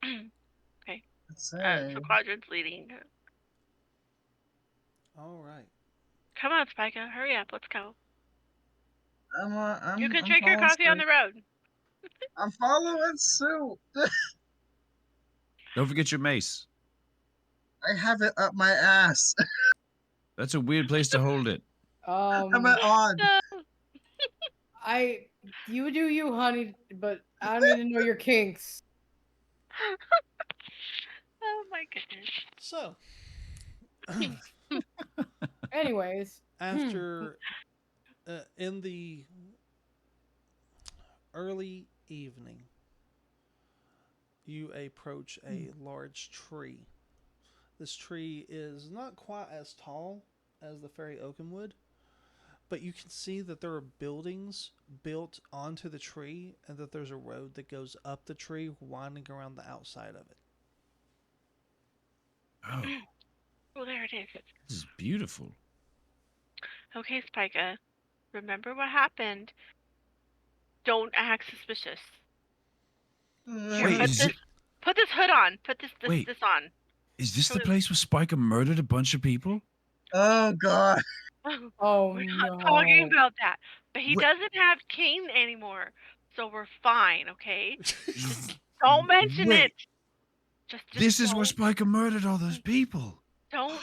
Okay. Let's So say. Quadrant's leading. All right. Come on, Spica, hurry up, let's go. I'm You can I'm drink your following coffee on suit. the road. I'm following suit. Don't forget your mace. I have it up my ass. That's a weird place to hold it. I'm at odd. You do you, honey, but I don't need to know your kinks. Oh my goodness. So, Anyways, after In the early evening, you approach a large tree. This tree is not quite as tall as the fairy oakenwood, but you can see that there are buildings built onto the tree and that there's a road that goes up the tree, winding around the outside of it. Oh, Oh, there it is. this is beautiful. Okay, Spika. Remember what happened. Don't act suspicious. Here, Wait, put is this it? put this hood on. Put this Wait, on. is this Show the me. place where Spiker murdered a bunch of people? Oh God. Oh We're not talking no. about that. But he Wait, doesn't have Kane anymore. So we're fine, okay? Just don't mention it. wait, Just this is where don't Spiker murdered all those people. don't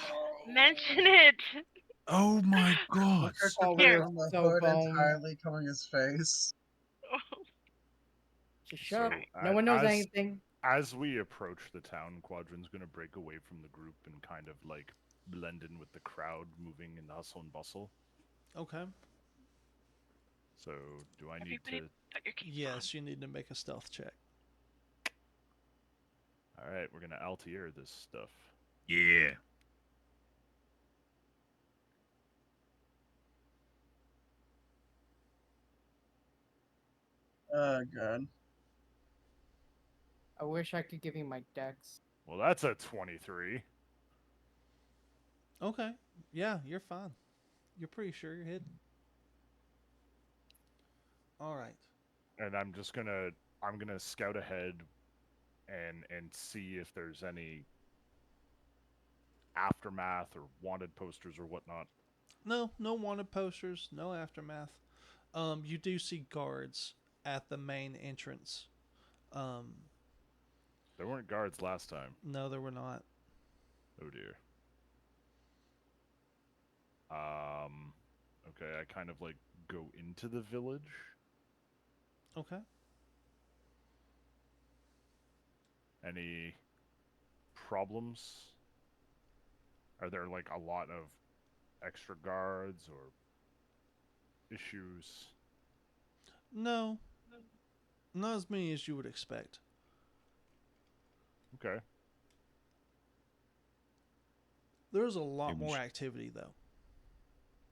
mention it. Oh my god. Booker took Oh, it we Here. are from the so hood boned. entirely covering his face. Just shut So up. No one knows anything. as we approach the town, Quadrin's gonna break away from the group and kind of like blend in with the crowd moving in the hustle and bustle. Okay. So do I need Everybody to? put your keys Yes, you need to make a stealth check. All right, we're gonna Altair this stuff. Yeah. Oh God. I wish I could give you my dex. Well, that's a 23. Okay. Yeah, you're fine. You're pretty sure you're hidden. All right. And I'm gonna scout ahead and see if there's any aftermath or wanted posters or whatnot. No, no wanted posters, no aftermath. You do see guards at the main entrance. Um, There weren't guards last time. no, there were not. Oh dear. Um okay, I kind of like go into the village. Okay. Any problems? Are there like a lot of extra guards or issues? No, not as many as you would expect. Okay. There's a lot Maybe more sh- activity though.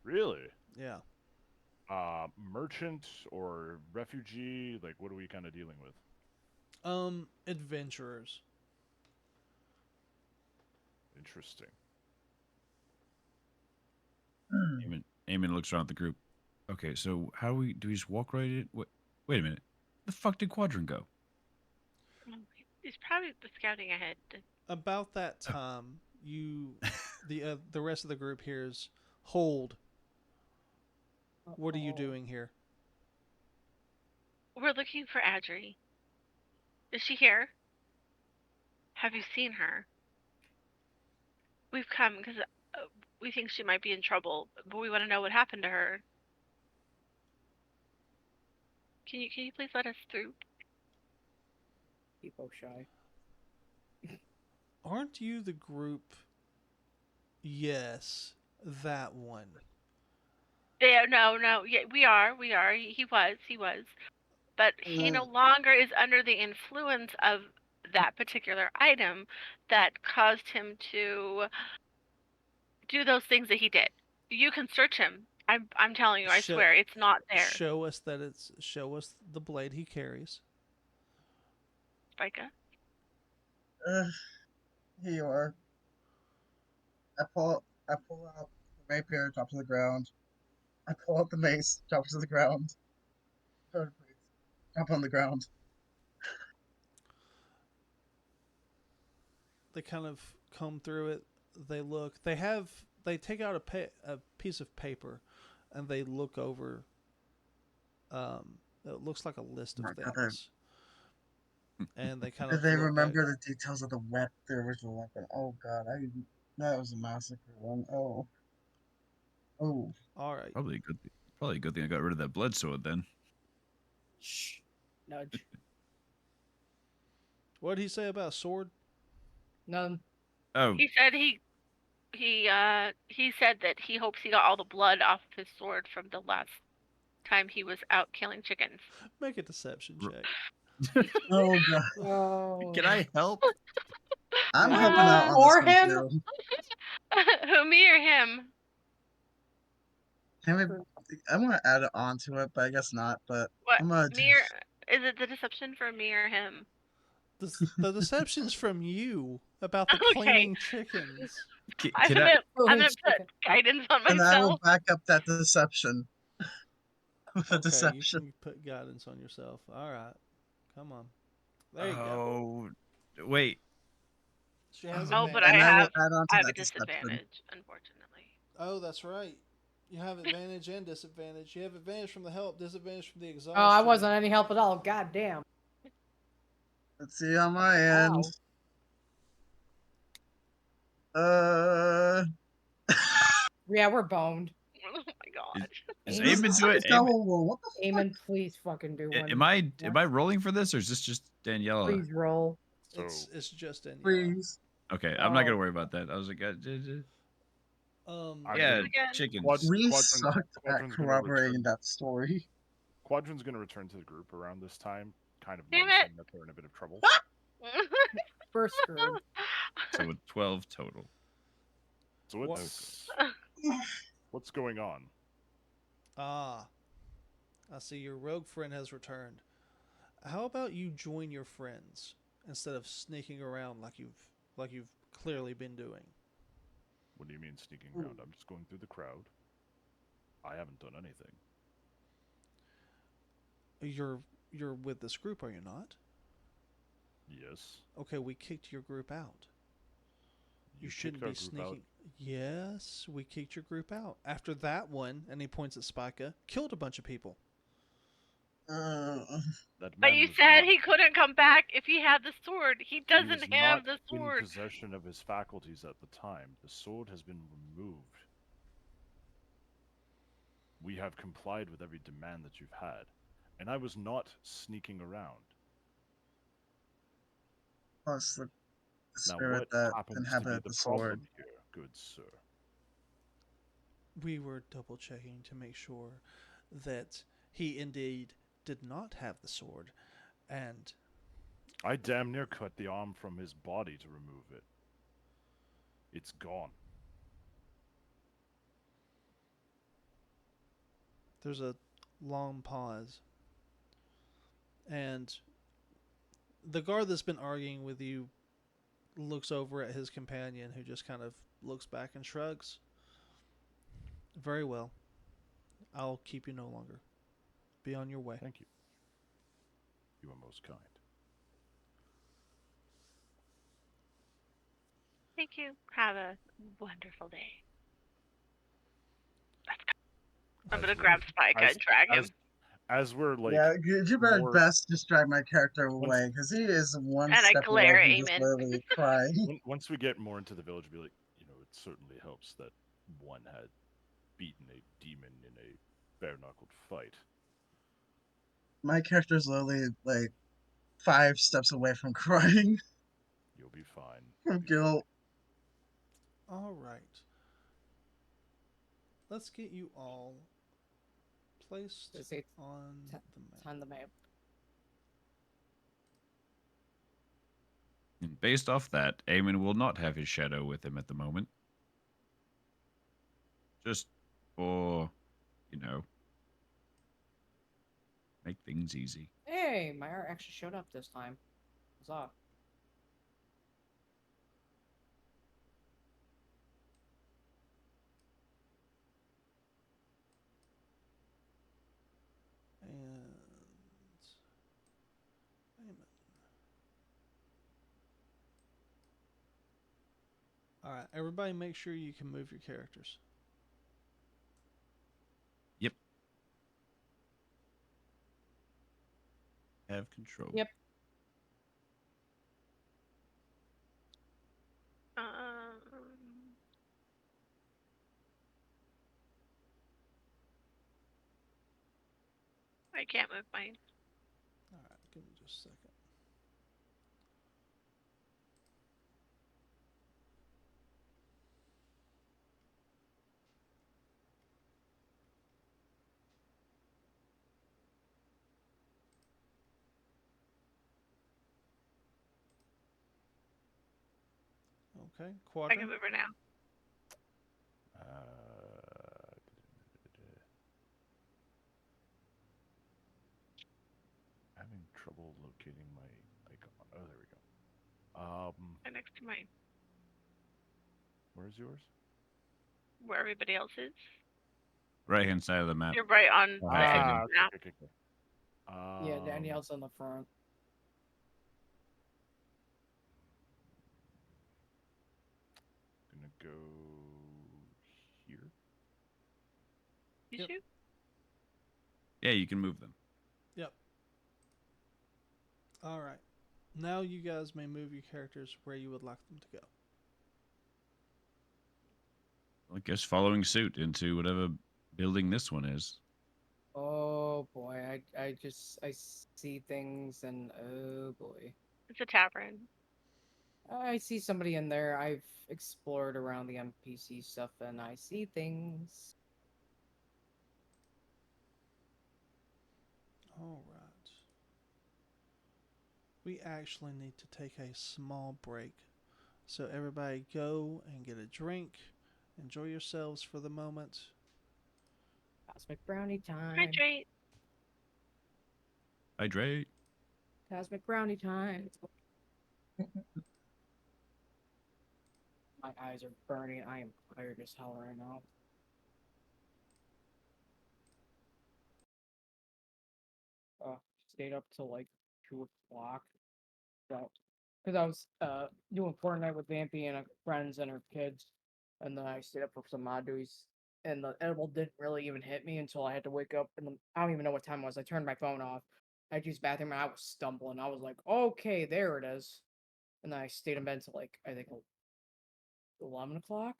Really? Yeah. Merchant or refugee? Like, what are we kind of dealing with? Adventurers. Interesting. Eamon looks around the group. Okay, so how do we just walk right in? Wait a minute. The fuck did Quadrant go? He's probably scouting ahead. About that time, the rest of the group hears, "Hold! What are you Uh-oh. doing here?" We're looking for Adri. Is she here? Have you seen her? We've come because we think she might be in trouble, but we want to know what happened to her. Can you please let us through? People shy. Aren't you the group? Yes, that one. There, no. Yeah, we are. He was. But he no longer is under the influence of that particular item that caused him to do those things that he did. You can search him. I'm telling you, I Show, swear, it's not there. show us the blade he carries. Spica. Uh, here you are. I pull out the rapier, drop to the ground. I pull out the mace, drop to the ground. Drop on the ground. They kind of comb through it. They look. They take out a piece of paper, and they look over. It looks like a list of My God, things, and they kind did of they look back. remember the details of the original weapon? Oh God, that was a massacre one. Oh, oh. All right. Probably a good thing I got rid of that blood sword then. Shh. Nudge. What did he say about a sword? None. Oh, He said he he said that he hopes he got all the blood off of his sword from the last time he was out killing chickens. Make a deception R- check. Oh god, Oh. Can I help? I'm Yeah, helping out on this Or one him? too. Who, me or him? Can we? I want to add it on to it, but I guess not. But What? I'm gonna. Me or is it the deception for me or him? the deception's from you about the Okay. cleaning chickens. I'm Can gonna I? I'm gonna Chicken. put guidance on And I will myself. back up that deception with a Okay, you deception. can put guidance on yourself. All right, come on. There you go. Oh, wait. She has Oh, but And I will advantage. add on I to have a that deception. disadvantage, unfortunately. Oh, that's right. You have advantage and disadvantage. You have advantage from the help, disadvantage from the exhaustion. Oh, I wasn't any help at all. God damn. Let's see on my end. Wow. Uh, Yeah, we're boned. Oh my god. Is Amen. Eamon doing it? double. What the fuck? Eamon, please fucking do one. Am I rolling for this, or is this just Daniela? Please roll. So It's just Daniela. Freeze. Okay, I'm not gonna Oh. worry about that. I was like, I'm yeah, gonna- Again. chickens. We Quadrin- sucked at Quadrin's gonna corroborating return- that story. Quadrin's gonna return to the group around this time, kind of Damn noticing that they're in a bit of trouble. We're screwed. So with 12 total. So what's going on? Ah, I see your rogue friend has returned. How about you join your friends instead of sneaking around like you've clearly been doing? What do you mean sneaking around? I'm just going through the crowd. I haven't done anything. You're with this group, are you not? Yes. Okay, we kicked your group out. You shouldn't kicked be our group out. sneaking. Yes, we kicked your group out. After that one, and he points at Spica, killed a bunch of people. Uh, That But man you was said not- he couldn't come back if he had the sword. He he was doesn't have not the in sword. possession of his faculties at the time. The sword has been removed. We have complied with every demand that you've had, and I was not sneaking around. plus the Now, spirit what that happens to be inhabited the the sword. problem here, good sir? We were double checking to make sure that he indeed did not have the sword, and I damn near cut the arm from his body to remove it. It's gone. there's a long pause. And the guard that's been arguing with you looks over at his companion, who just kind of looks back and shrugs. Very well. I'll keep you no longer. Be on your way. Thank you. You are most kind. Thank you. Have a wonderful day. Let's go. I'm gonna grab Spike and drag him. As we're like, Yeah, you better more- best just drag my character away because he is one And I step glare away at from just Eamon. literally crying. once we get more into the village, be like, it certainly helps that one had beaten a demon in a bare-knuckled fight. My character's literally like 5 steps away from crying You'll be fine. from guilt. All right. Let's get you all placed Let's see, on the It's map. on the map. And based off that, Eamon will not have his shadow with him at the moment. Just for, make things easy. Hey, my art actually showed up this time. Huzzah. And Amen. All right, everybody, make sure you can move your characters. Yep. Have control. Yep. I can't move mine. All right, give me just a second. Okay, I can Quadrant. move her now. Having trouble locating my icon. Oh, there we go. Right next to mine. Where's yours? Where everybody else is. Right hand side of the map. You're right on Oh, the hi, edge Fabian. of the map. Okay. Yeah, Danielle's on the front. Gonna go here. You Yep. shoot? Yeah, you can move them. Yep. All right. Now you guys may move your characters where you would like them to go. I guess following suit into whatever building this one is. Oh boy, I see things and oh boy. It's a tavern. I see somebody in there. I've explored around the NPC stuff and I see things. All right. We actually need to take a small break. So everybody go and get a drink. Enjoy yourselves for the moment. Cosmic brownie time. Hydrate. Hydrate. Cosmic brownie time. My eyes are burning. I am tired as hell right now. Stayed up till like 2 o'clock. So, because I was doing Fortnite with Vampy and her friends and her kids, and then I stayed up for some mod duties. And the edible didn't really even hit me until I had to wake up. And I don't even know what time it was. I turned my phone off. I used the bathroom and I was stumbling. I was like, okay, there it is. And then I stayed in bed till like I think 11 o'clock.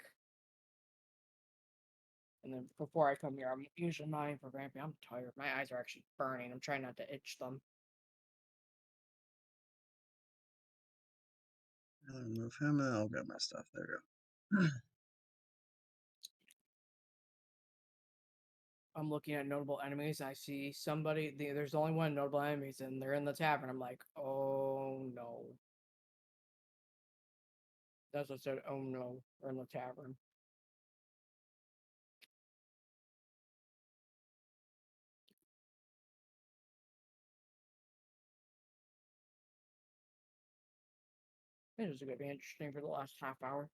And then before I come here, I'm usually mine for Vampy. I'm tired. My eyes are actually burning. I'm trying not to itch them. I'll remove him and I'll grab my stuff. There we go. I'm looking at notable enemies. I see somebody. There's only one notable enemies, and they're in the tavern. I'm like, oh no. That's what I said. Oh no, they're in the tavern. This is gonna be interesting for the last half hour.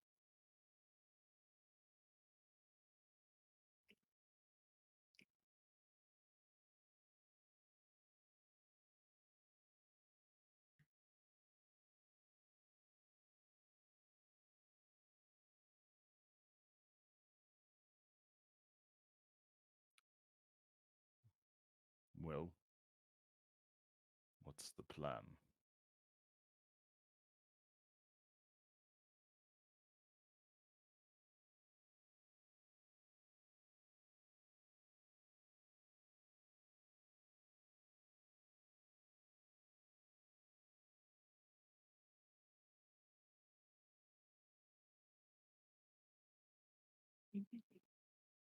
Well, what's the plan?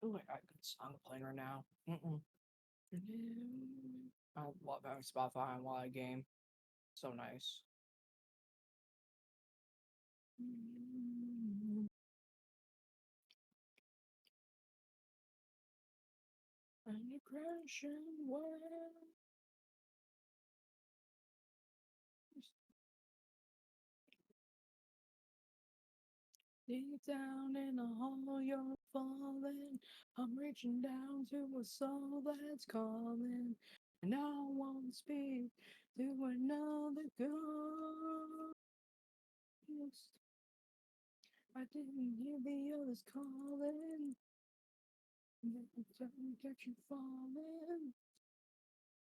Oh, I got a good song playing right now. Mm-mm. I love having Spotify on while I game. So nice. And you crashing well. Deep down in the hole you're falling. I'm reaching down to a soul that's calling. And I won't speak to another ghost. I didn't hear the others calling. Don't get you falling.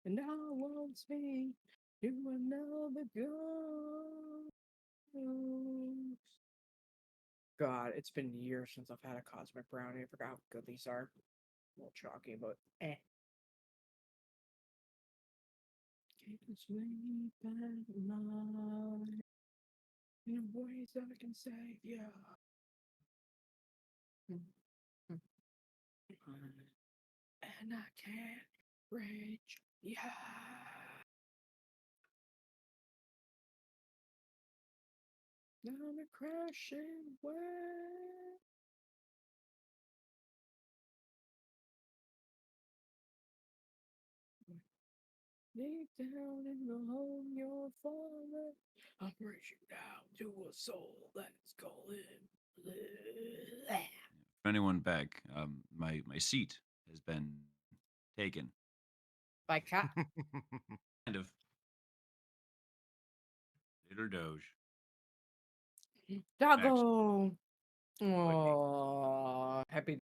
And I won't speak to another ghost. God, it's been years since I've had a cosmic brownie. I forgot how good these are. A little chalky, but eh. Can't sleep at night in ways that I can say, yeah. And I can't reach, yeah. Now I'm gonna crash away. Deep down in the hole you're falling, I'm reaching down to a soul that's calling. For anyone back, my seat has been taken. By cat. Kind of. Little Doge. Doggo. Oh, happy.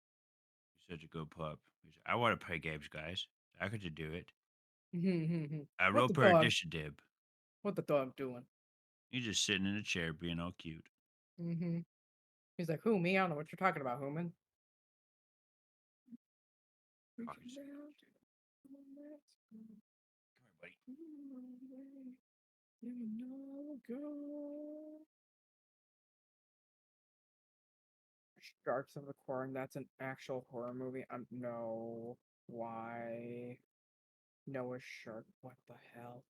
You're such a good pup. I want to play games, guys. How could you do it? I What roll the per dog? initiative. What the dog doing? You're just sitting in a chair being all cute. He's like, who, me? I don't know what you're talking about, Human. Fuckers. Come here, buddy. Sharks of the Corn, that's an actual horror movie. No. Why? Noah Shark, what the hell?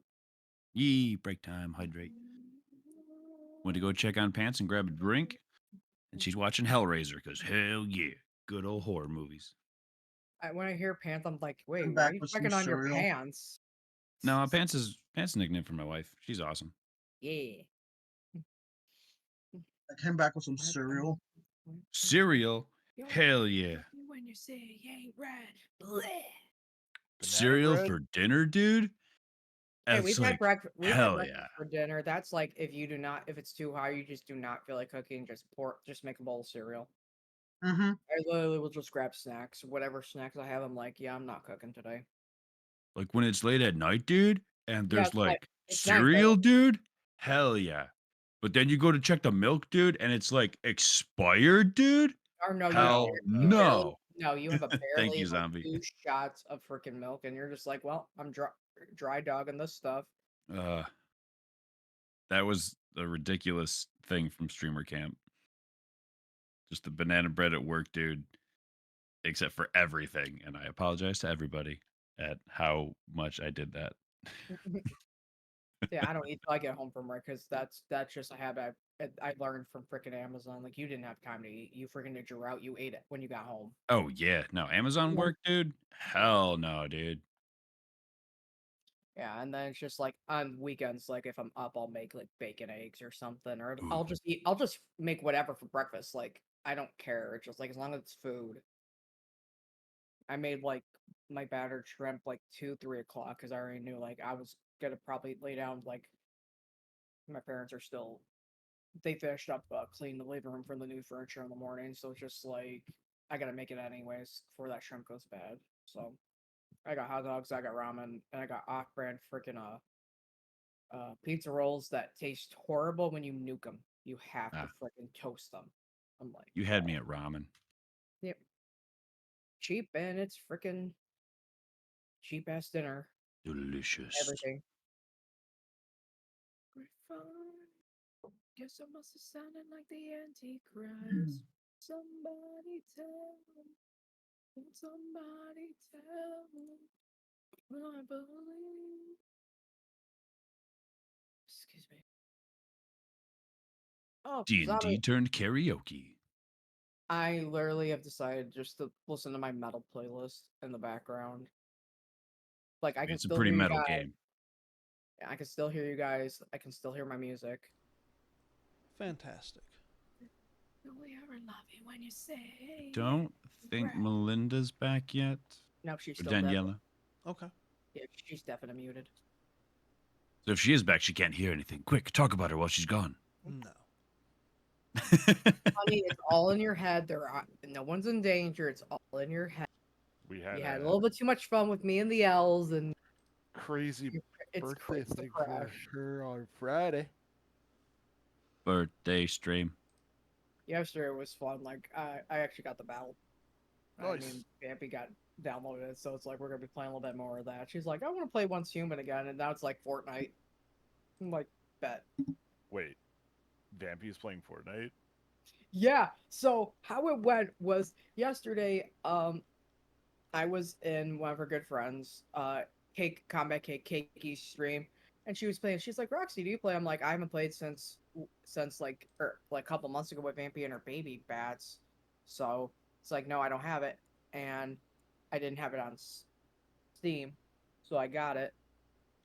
Yee, break time, hydrate. Went to go check on Pants and grab a drink, and she's watching Hellraiser, because hell yeah, good old horror movies. When I hear pants, I'm like, wait, Come why are back you with some checking on your cereal. pants? No, Pants is a nickname for my wife. She's awesome. Yeah. I came back with some cereal. Cereal? Hell yeah. When you say you ain't right, bleh. Cereal bread? for dinner, dude? Hey, That's we've had like, breakfast. We've had hell breakfast yeah. for dinner. That's like if you do not, if it's too high, you just do not feel like cooking. Just make a bowl of cereal. Mm-hmm. I literally will just grab snacks, whatever snacks I have. I'm like, yeah, I'm not cooking today. Like when it's late at night, dude, and Yeah, there's like it's night, cereal, dude? Hell yeah. But then you go to check the milk, dude, and it's like expired, dude? or no, Hell you barely, no. no, you have a Thank barely you, like zombie. 2 shots of freaking milk, and you're just like, well, I'm dry dogging this stuff. Uh, that was a ridiculous thing from Streamer Camp. Just the banana bread at work, dude, except for everything. And I apologize to everybody at how much I did that. Yeah, I don't eat till I get home from work because that's just a habit I learned from freaking Amazon. Like you didn't have time to eat. You freaking did your route. You ate it when you got home. Oh, yeah. No, Amazon Yeah. work, dude? Hell no, dude. Yeah, and then it's just like on weekends, like if I'm up, I'll make like bacon eggs or something, or Ooh. I'll just make whatever for breakfast. Like I don't care. It's just like as long as it's food. I made like my battered shrimp like 2, 3 o'clock because I already knew like I was gonna probably lay down. Like my parents are still they finished up cleaning the living room for the new furniture in the morning, so it's just like I gotta make it anyways before that shrimp goes bad. So I got hot dogs, I got ramen, and I got off-brand freaking pizza rolls that taste horrible when you nuke them. You have to Ah, freaking toast them. I'm like, you had me at ramen. yep, cheap and it's freaking cheap ass dinner. Delicious. Everything. Guess I must have sounded like the Antichrist. Somebody tell me. Somebody tell me. Will I believe? Excuse me. Oh, D&D zombie. turned karaoke. I literally have decided just to listen to my metal playlist in the background. Like I can It's a still pretty hear you metal guys. game. I can still hear you guys. I can still hear my music. Fantastic. Only ever love you when you say. Don't think Right. Melinda's back yet. No, she's Or still dead. Daniela. Okay. Yeah, she's definitely muted. So if she is back, she can't hear anything. Quick, talk about her while she's gone. No. Honey, it's all in your head. No one's in danger. It's all in your head. We had You had a a little bit too much fun with me and the elves, and crazy it's birthday it's a thing for crash. her on Friday. Birthday stream. Yesterday was fun. Like I actually got the battle. I Nice. mean, Vampy got downloaded, so it's like we're gonna be playing a little bit more of that. She's like, I want to play Once Human again, and now it's like Fortnite. I'm like, bet. Wait, Vampy's playing Fortnite? Yeah. So how it went was yesterday. I was in one of her good friends, Cake Combat Cake Cake's stream, and she was playing. She's like, Roxy, do you play? I'm like, I haven't played since since like a couple months ago with Vampy and her baby bats. So it's like, no, I don't have it, and I didn't have it on Steam, so I got it.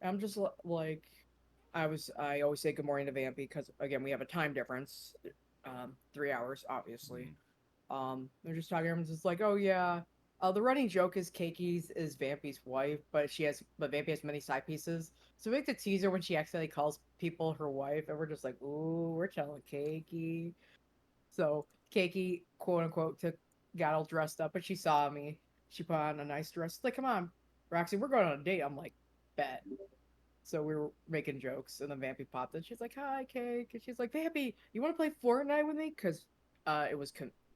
I'm just like, I always say good morning to Vampy because again we have a time difference, 3 hours obviously. Mhm. They're just talking. Everyone's just like, oh yeah. The running joke is Keki's is Vampy's wife, but Vampy has many side pieces. So we like to tease her when she accidentally calls people her wife, and we're just like, ooh, we're telling Keiki. So Keiki, quote unquote, got all dressed up, but she saw me. She put on a nice dress. Like, come on, Roxy, we're going on a date. I'm like, bet. So we were making jokes, and then Vampy popped in. She's like, "Hi, Cake," and she's like, "Vampy, you want to play Fortnite with me?" Because it was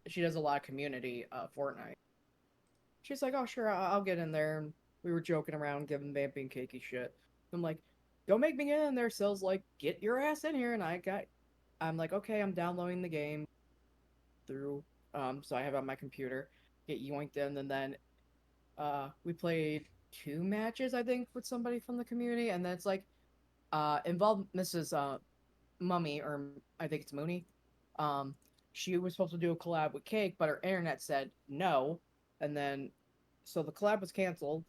she does a lot of community Fortnite. She's like, "Oh, sure, I'll get in there." And we were joking around, giving Vampy and Cakey shit. I'm like, "Don't make me get in there." Sil's like, "Get your ass in here," and I'm like, "Okay, I'm downloading the game through so I have it on my computer." Get yoinked in, and then we played 2 matches, I think, with somebody from the community, and then it's like involved Mrs. Mummy, or I think it's Mooney. Um, she was supposed to do a collab with Cake, but her internet said no, and then so the collab was canceled.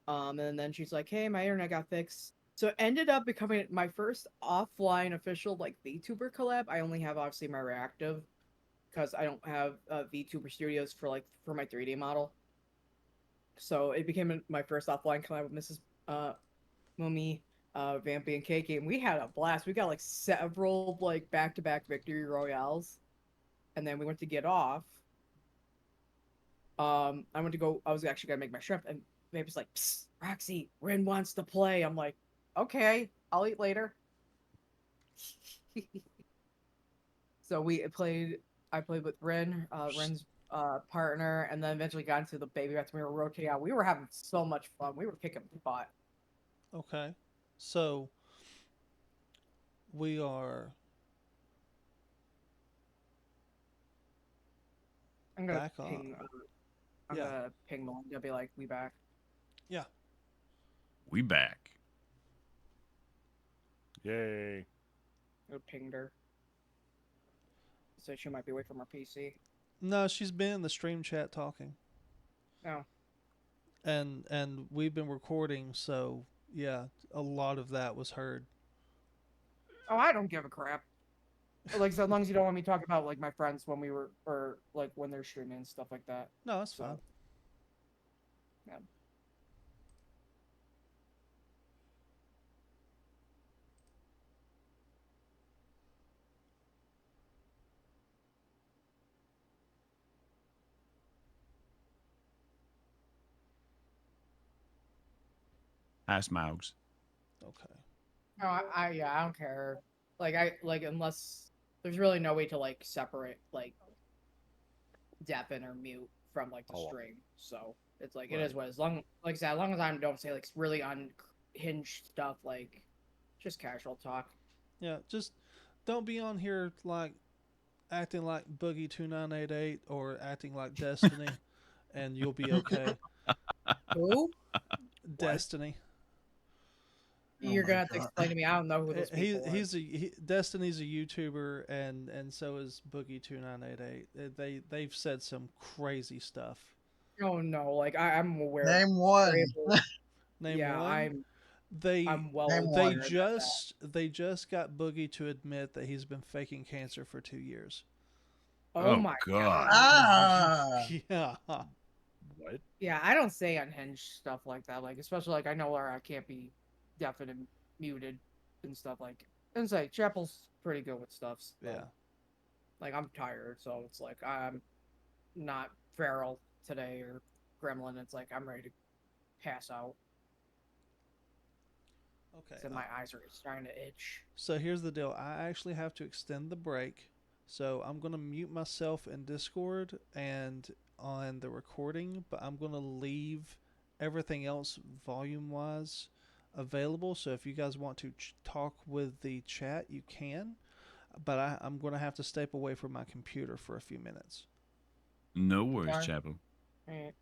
And then she's like, "Hey, my internet got fixed." So it ended up becoming my first offline official like VTuber collab. I only have obviously my reactive because I don't have VTuber Studios for my 3D model. So it became my first offline collab with Mrs. Mummy, Vampy, and KK, and we had a blast. We got like several like back-to-back victory royales, and then we went to get off. I went to go. I was actually gonna make my shrimp, and Vampy's like, "Psst, Roxy, Rin wants to play." I'm like, "Okay, I'll eat later." So we played. I played with Rin, Rin's partner, and then eventually got into the baby bats. We were rotating out. We were having so much fun. We were kicking butt. Okay. So we are I'm gonna back on. ping. I'm Yeah. gonna ping Melinda. Be like, "We back." Yeah. We back. Yay. I pinged her. So she might be away from her PC. No, she's been in the stream chat talking, No. and we've been recording, so yeah, a lot of that was heard. Oh, I don't give a crap. Like, so long as you don't want me talking about like my friends when we were, or like when they're streaming and stuff like that. No, that's fine. So, yeah. Hi, Smaugs. Okay. No, yeah, I don't care. Unless there's really no way to like separate like deafen or mute from like the Oh, stream. So it's like it right. is what. As long like I said, as long as I don't say like really unhinged stuff, like just casual talk. Yeah, just don't be on here like acting like Boogie2988 or acting like Destiny, and you'll be okay. Who? What? Destiny. Oh You're my gonna have to god. explain to me. I don't know who those people are. Destiny's a YouTuber, and so is Boogie2988. They've said some crazy stuff. Oh no, like I'm aware of Name one. variable. Name Yeah, one. I'm They I'm well Name they aware one. of that. just got Boogie to admit that he's been faking cancer for 2 years. Oh Oh my God. god. Ah. Yeah. What? Yeah, I don't say unhinged stuff like that. Like especially like I know where I can't be deafened and muted and stuff like. And say Chapel's pretty good with stuff. Yeah. So like I'm tired, so it's like I'm not feral today or gremlin. It's like I'm ready to pass out. Okay. So my eyes are starting to itch. So here's the deal. I actually have to extend the break. So I'm going to mute myself in Discord and on the recording, but I'm going to leave everything else volume wise available. So if you guys want to talk with the chat, you can. But I'm going to have to step away from my computer for a few minutes. No worries, Okay. Chapel. Alright.